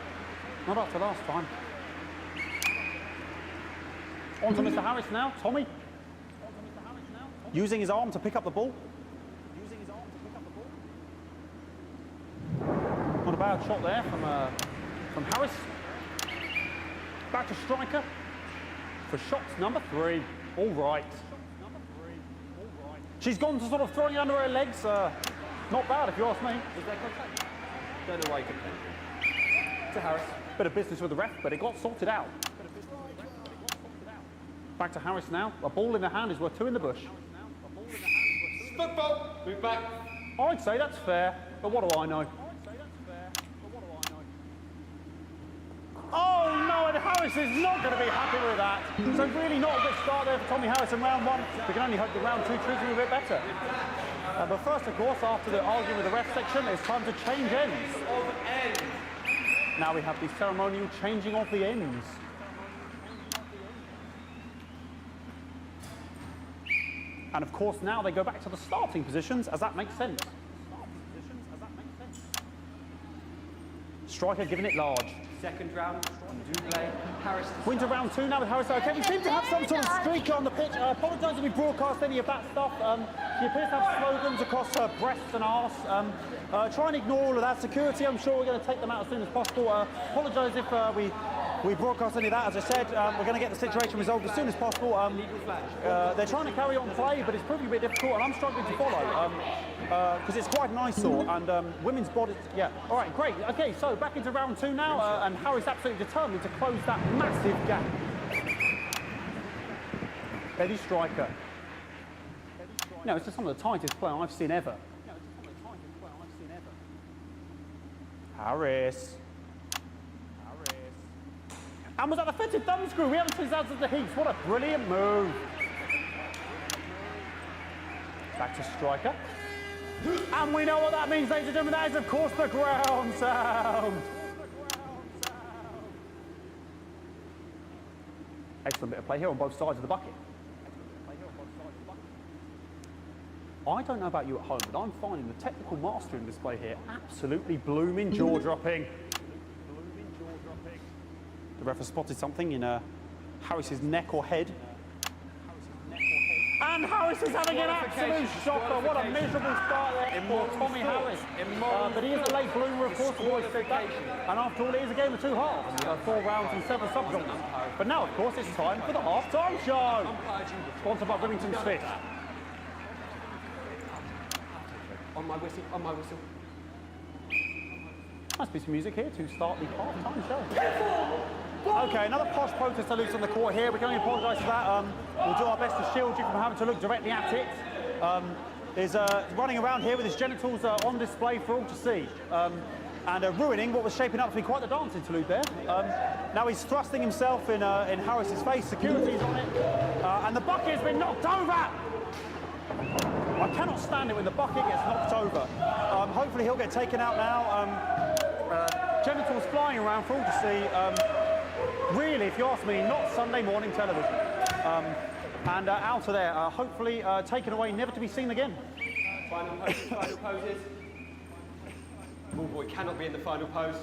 Not after last time. On to Mr. Harris now. Tommy. Using his arm to pick up the ball. Not a bad shot there from Harris. Back to Striker for shots number 3. All right. She's gone to sort of throwing it under her legs. Not bad if you ask me. Is there contact? Don't know why you could to Harris. Bit of business with the ref, but it got sorted out. Back to Harris now. A ball in the hand is worth 2 in the bush. Football. Move back. I'd say that's fair, but what do I know? Oh no, and Harris is not going to be happy with that. So really not a good start there for Tommy Harris in round 1. We can only hope that round 2 treats him a bit better. But first, of course, after the argument with the ref section, it's time to change ends. Now we have the ceremonial changing of the ends. And of course, now they go back to the starting positions, as that makes sense. Striker giving it large. Second round, Dublé, Harris. We're into round 2 now with Harris. Okay, we seem to have some sort of streak on the pitch. I apologise if we broadcast any of that stuff. She appears to have slogans across her breasts and arse. Try and ignore all of that. Security, I'm sure we're going to take them out as soon as possible. Apologise if we broadcast any of that. As I said, we're going to get the situation resolved as soon as possible. They're trying to carry on play, but it's proving a bit difficult, and I'm struggling to follow because it's quite an eyesore, and women's bodies. Yeah. All right, great. Okay, so back into round 2 now, and Harry's absolutely determined to close that massive gap. Eddie Striker. No, it's just some of the tightest play I've seen ever. Harris. And was that the fitted thumb screw? We haven't seen out of the heats. What a brilliant move. Back to Striker. And we know what that means, ladies and gentlemen. That is, of course, the ground sound. Excellent bit of play here on both sides of the bucket. I don't know about you at home, but I'm finding the technical mastery in this play here absolutely blooming jaw-dropping. The ref has spotted something in Harris's neck or head. And Harris is having an absolute shocker. What a miserable start there for Tommy Harris. But he is a late bloomer, of course, we've always said that. And after all, it is a game of 2 halves. 4 rounds and 7 subgenres. But now, of course, it's time for the half-time show. Sponsored by Remington's Fist. On my whistle, on my whistle. Nice piece of music here to start the half-time show. Okay, another posh protester loose on the court here. We can only apologise for that. We'll do our best to shield you from having to look directly at it. Is running around here with his genitals on display for all to see. And ruining what was shaping up to be quite the dance interlude there. Now he's thrusting himself in Harris's face. Security's on it. And the bucket has been knocked over! I cannot stand it when the bucket gets knocked over. Hopefully he'll get taken out now. Genitals flying around for all to see. Really, if you ask me, not Sunday morning television. And out of there, hopefully taken away, never to be seen again. Final poses. Ball boy cannot be in the final pose.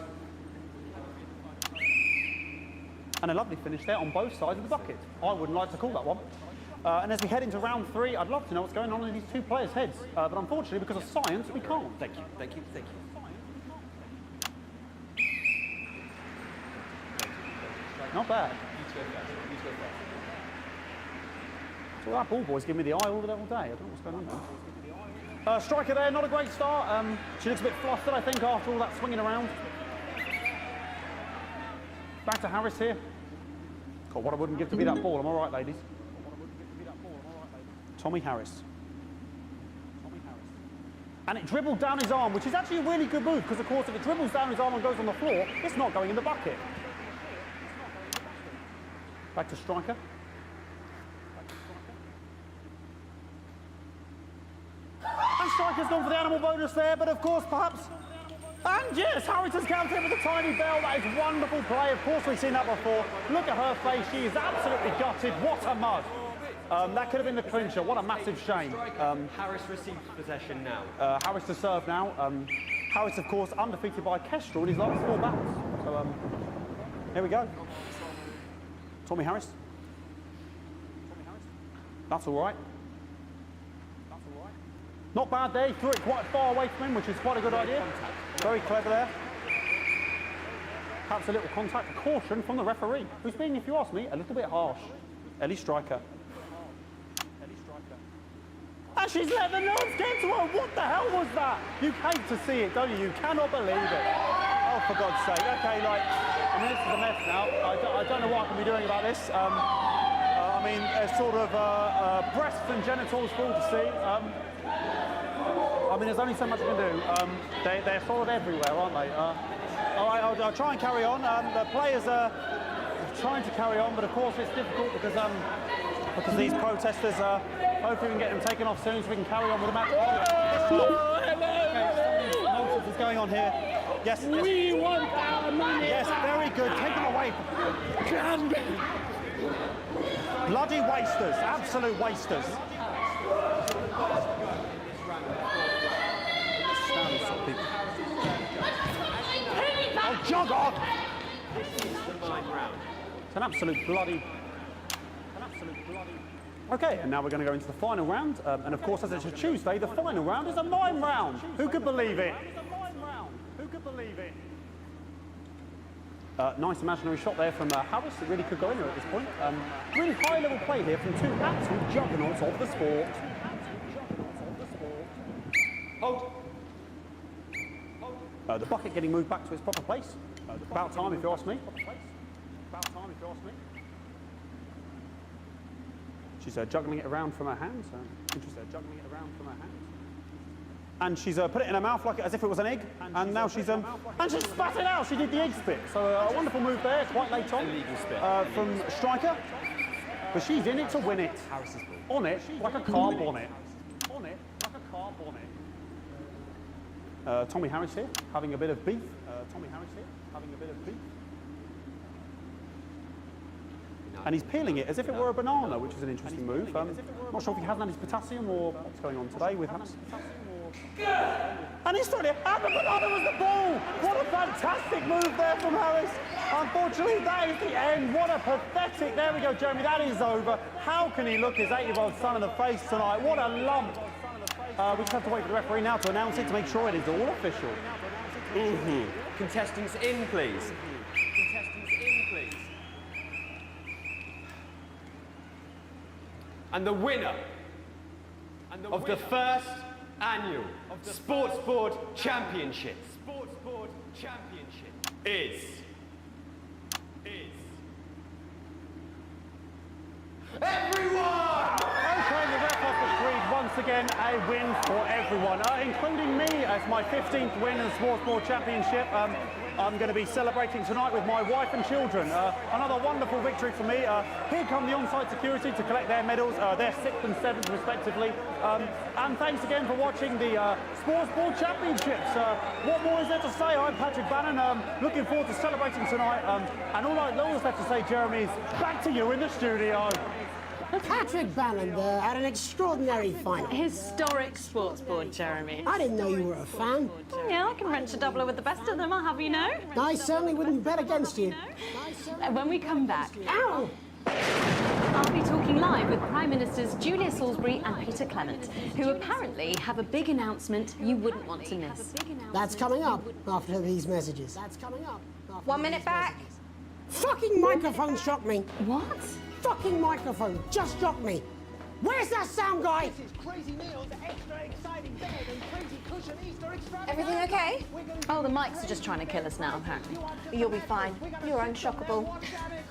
And a lovely finish there on both sides of the bucket. I wouldn't like to call that one. And as we head into round 3, I'd love to know what's going on in these 2 players' heads. But unfortunately, because of science, we can't. Thank you, thank you, thank you. Not bad. So that ball boy's giving me the eye all day. I don't know what's going on there. Striker there, not a great start. She looks a bit flustered, I think, after all that swinging around. Back to Harris here. God, what I wouldn't give to be that ball. I'm all right, ladies. Tommy Harris. And it dribbled down his arm, which is actually a really good move, because, of course, if it dribbles down his arm and goes on the floor, it's not going in the bucket. Back to Striker. And Striker's gone for the animal bonus there, but of course, perhaps... And yes, Harris has counted with a tiny bell. That is wonderful play. Of course, we've seen that before. Look at her face. She is absolutely gutted. What a mud. That could have been the clincher. What a massive shame. Harris receives possession now. Harris to serve now. Harris, of course, undefeated by Kestrel in his last 4 battles. So, here we go. Tommy Harris. That's all right. Not bad there. He threw it quite far away from him, which is quite a good idea. Very clever there. Perhaps a little contact. A caution from the referee, who's being, if you ask me, a little bit harsh. Ellie Striker. And she's let the nerves get to her. What the hell was that? You hate to see it, don't you? You cannot believe it. Oh, for God's sake. Okay, like, I mean, this is a mess now. I don't know what I can be doing about this. I mean, sort of breasts and genitals for all to see. I mean, there's only so much I can do. They're sort of everywhere, aren't they? All right, I'll try and carry on. The players are trying to carry on, but of course it's difficult because these protesters, hopefully we can get them taken off soon so we can carry on with the match. Nonsense is going on here. Yes. We want our money. Yes, very good. Take them away. Bloody wasters, absolute wasters. Oh, jog on! This is the mine round. It's an absolute bloody... Okay, and now we're going to go into the final round. And of course, as it's a Tuesday, the final round is a mime round. Who could believe it? Who could believe it? Nice imaginary shot there from Harris. It really could go anywhere at this point. Really high-level play here from two absolute juggernauts of the sport. Hold. The bucket getting moved back to its proper place. About time, if you ask me. She's juggling it around from her hands. Interesting, juggling it around from her hands. And she's put it in her mouth like as if it was an egg. And now she's and she spat it out. She did the egg spit. So a wonderful move there, quite late on from Striker. But she's in it to win it. On it like a car bonnet. Tommy Harris here, having a bit of beef. And he's peeling it as if it were a banana, which is an interesting move. Not sure if he hasn't had his potassium or what's going on today with Harris. And he's throwing it, and the banana was the ball! What a fantastic move there from Harris. Unfortunately, that is the end. What a pathetic, there we go, Jeremy, that is over. How can he look his 8-year-old son in the face tonight? What a lump. We just have to wait for the referee now to announce it to make sure it is all official. Contestants in, please. And the winner of the first annual Sports Board Championship is everyone! Okay, the ref has agreed once again a win for everyone, including me as my 15th win in the Sports Board Championship. I'm going to be celebrating tonight with my wife and children. Another wonderful victory for me. Here come the on-site security to collect their medals, their 6th and 7th respectively. And thanks again for watching the Sports Board Championships. What more is there to say? I'm Patrick Bannon, looking forward to celebrating tonight. And all I always have to say, Jeremy, is back to you in the studio. Patrick Bannon had an extraordinary final. Historic sports board, Jeremy. I didn't know you were a fan. Yeah, I can wrench a doubler with the best of them, I'll have you know. I certainly wouldn't bet against you. When we come back, Ow! I'll be talking live with Prime Ministers Julia Salisbury and Peter Clement, who apparently have a big announcement you wouldn't want to miss. That's coming up after these messages. 1 minute back. Fucking microphone shocked me. What? Fucking microphone just shocked me. Where's that sound guy? Everything okay? Oh, the mics are just trying to kill us now, apparently. You'll be fine. You're unshockable.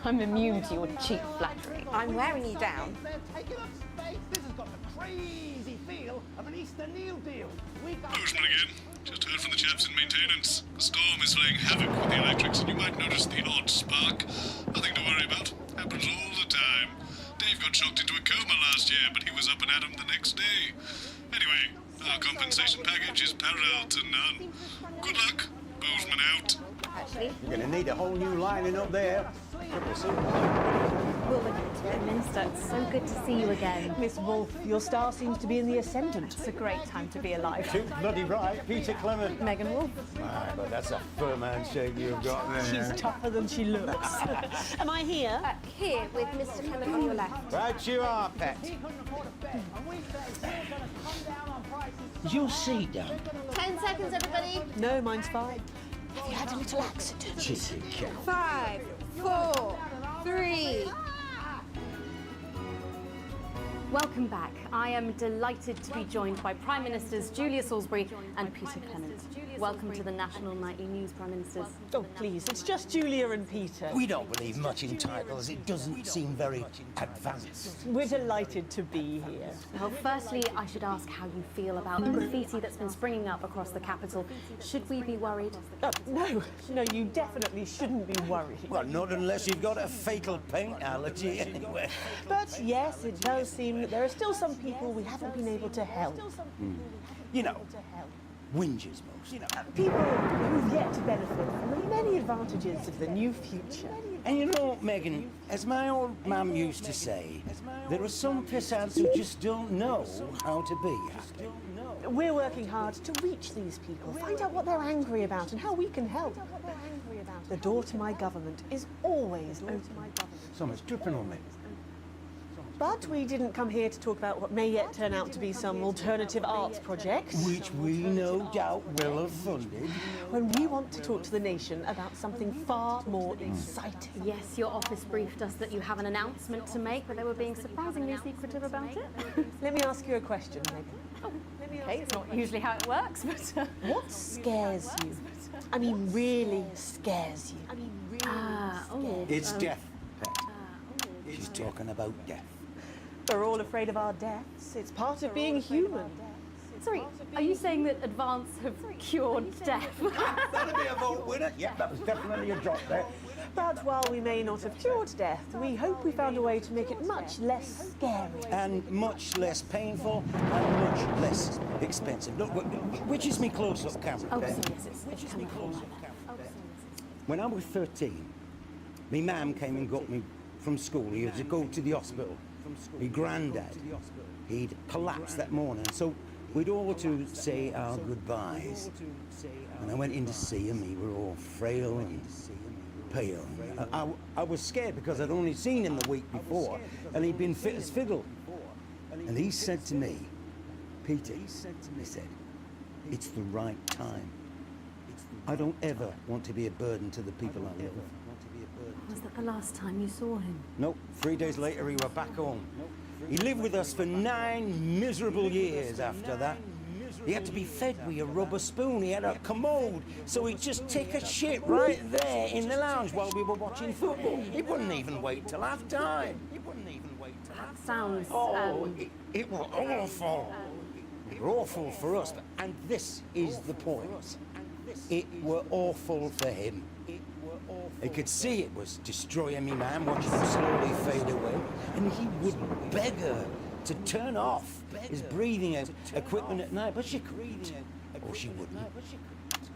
I'm immune to your cheap flattery. I'm wearing you down. This has got the crazy feel of an Easter Neil deal. Bozeman again. Just heard from the chaps in maintenance. The storm is playing havoc with the electrics, and you might notice the odd spark. Nothing to worry about. Happens all the time. Dave got shocked into a coma last year, but he was up and at 'em the next day. Anyway, our compensation package is parallel to none. Good luck. Bozeman out. Actually, You're going to need a whole new lining up there. Minister, it's so good to see you again. Miss Wolfe, your star seems to be in the ascendant. It's a great time to be alive. Too bloody right, Peter Clement. Megan Wolfe. Right, but that's a firm handshake you've got there. She's tougher than she looks. Am I here? here with Mr. Clement on your left. Right you are, pet. Is your seat down? 10 seconds, everybody. No, mine's fine. Have you had a little accident? Chitty cat. 5, 4, 3. Welcome back. I am delighted to be joined by Prime Ministers Julia Salisbury and Peter Clement. Welcome to the National Nightly News, Prime Ministers. Oh, please, it's just Julia and Peter. We don't believe much in titles. It doesn't seem very advanced. We're delighted to be here. Well, firstly, I should ask how you feel about the graffiti that's been springing up across the capital. Should we be worried? No, you definitely shouldn't be worried. Well, not unless you've got a fatal paint allergy anyway. But yes, it does seem that there are still some people we haven't been able to help. You know, whingers most. You know, people who've yet to benefit from the many advantages of the new future. And you know, Megan, as my old mum used to say, there are some pissants who just don't know how to be happy. We're working hard to reach these people, find out what they're angry about and how we can help. the door to my government is always open. Someone's dripping on me. But we didn't come here to talk about what may yet turn out to be some alternative arts project. Which we no doubt will have funded. When we want to talk to the nation about something far more exciting. Yes, your office briefed us that you have an announcement to make, but they were being surprisingly secretive about it. Let me ask you a question, Megan. Okay, it's not usually how it works, but... What scares you? I mean, really scares you? It's death, Pet. She's talking about death. We're all afraid of our deaths. It's part of being human. Sorry, are you saying that Advance have cured death? That'll be a vote winner. Yeah, that was definitely a drop there. But while we may not have cured death, we hope we found a way to make it much less scary. And much less painful and much less expensive. Look, which is me close-up camera? Oh, Pet? sorry, yes, it's camera full like that. When I was 13, my mum came and got me from school. He had to go to the hospital. My granddad, he'd collapsed that morning, so we'd all to say our goodbyes. And I went in to see him. He were all frail and pale. I was scared because I'd only seen him the week before, and he'd been fit as fiddle. And he said to me, Peter, he said, it's the right time. I don't ever want to be a burden to the people I love. Was that the last time you saw him? Nope. 3 days later, he were back home. He lived with us for 9 miserable years after that. He had to be fed with a rubber spoon. He had a commode, so he'd just take a shit right there in the lounge while we were watching football. He wouldn't even wait till half-time. That sounds... It was awful. It were awful for us, and this is the point. It were awful for him. He could see it was destroying me, man, watching him slowly fade away. And he would beg her to turn off his breathing equipment at night, but she couldn't. Or she wouldn't.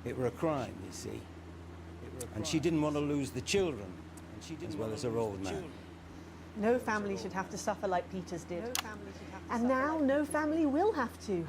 It were a crime, you see. And she didn't want to lose the children, as well as her old man. No family should have to suffer like Peter's did. And now no family will have to.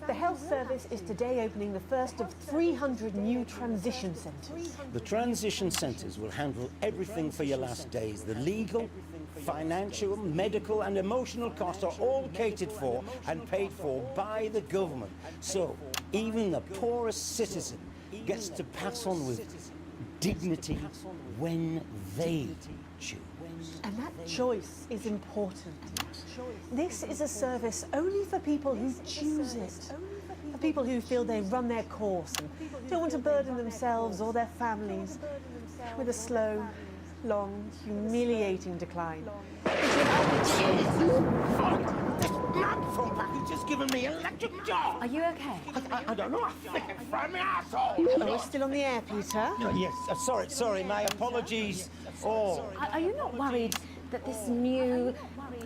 The health service is today opening the first of 300 new transition centres. The transition centres will handle everything for your last days. The legal, financial, medical and emotional costs are all catered for and paid for by the government. So even the poorest citizen gets to pass on with dignity when they choose. And that choice is important. This is a service only for people who choose it. For people who feel they've run their course and don't want to burden themselves or their families with a slow, long, humiliating decline. He's just given me an electric shock. Are you okay? I don't know. I think it's from my asshole. Oh, we're still on the air, Peter. Yes, sorry, my apologies. Oh. Are you not worried that this new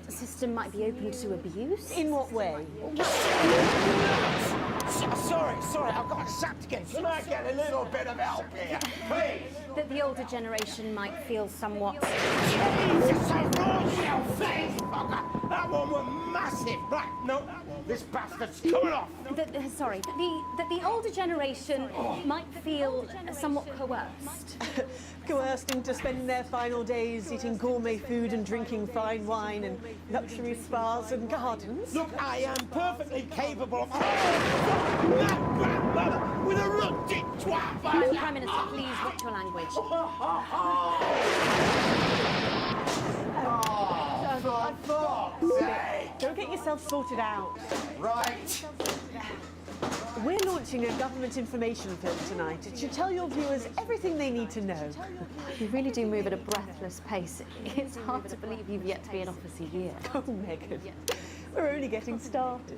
system might be open to abuse? In what way? Sorry, I've got sacked again. Can I get a little bit of help here, please? That the older generation might feel somewhat... Jesus, I rolled your face, fucker! That one was massive! Right, no, this bastard's coming off! That the older generation might feel somewhat coerced. Coerced into spending their final days eating gourmet food and drinking fine wine and luxury spas and gardens. Look, I am perfectly capable of... that grandmother with a rutted twat! Prime Minister, please watch your language. Don't get yourself sorted out. Right. We're launching a government information film tonight. It should tell your viewers everything they need to know. You really do move at a breathless pace. It's hard to believe you've yet to be in office a year. Oh, Megan, we're only getting started.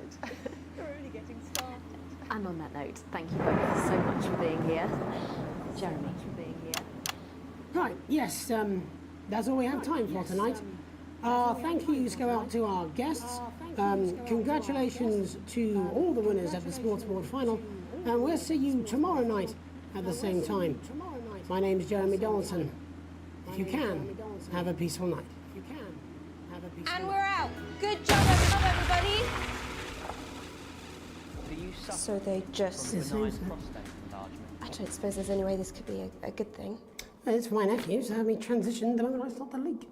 And on that note, thank you both so much for being here. Jeremy. Right, yes, that's all we have time for tonight. Thank yous go out to our guests. Congratulations to all the winners at the Sports Board Final. And we'll see you tomorrow night at the same time. My name is Jeremy Donaldson. If you can, have a peaceful night. And we're out. Good job, everybody. So they just... I don't suppose there's any way this could be a good thing. It's for my nephew, so we transitioned the moment I start the leak.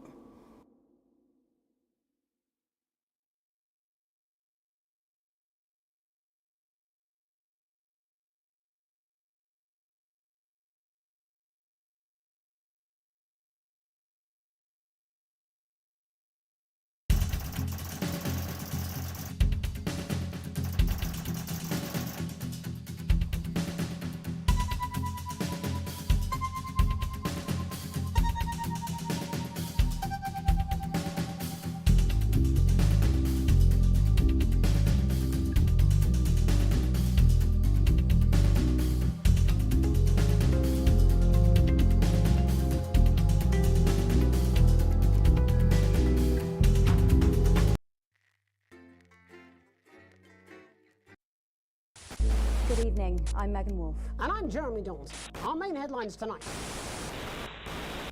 Good evening, I'm Megan Wolf. And I'm Jeremy Dawes. Our main headlines tonight.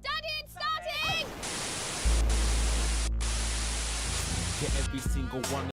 Daddy, it's starting! Get every single one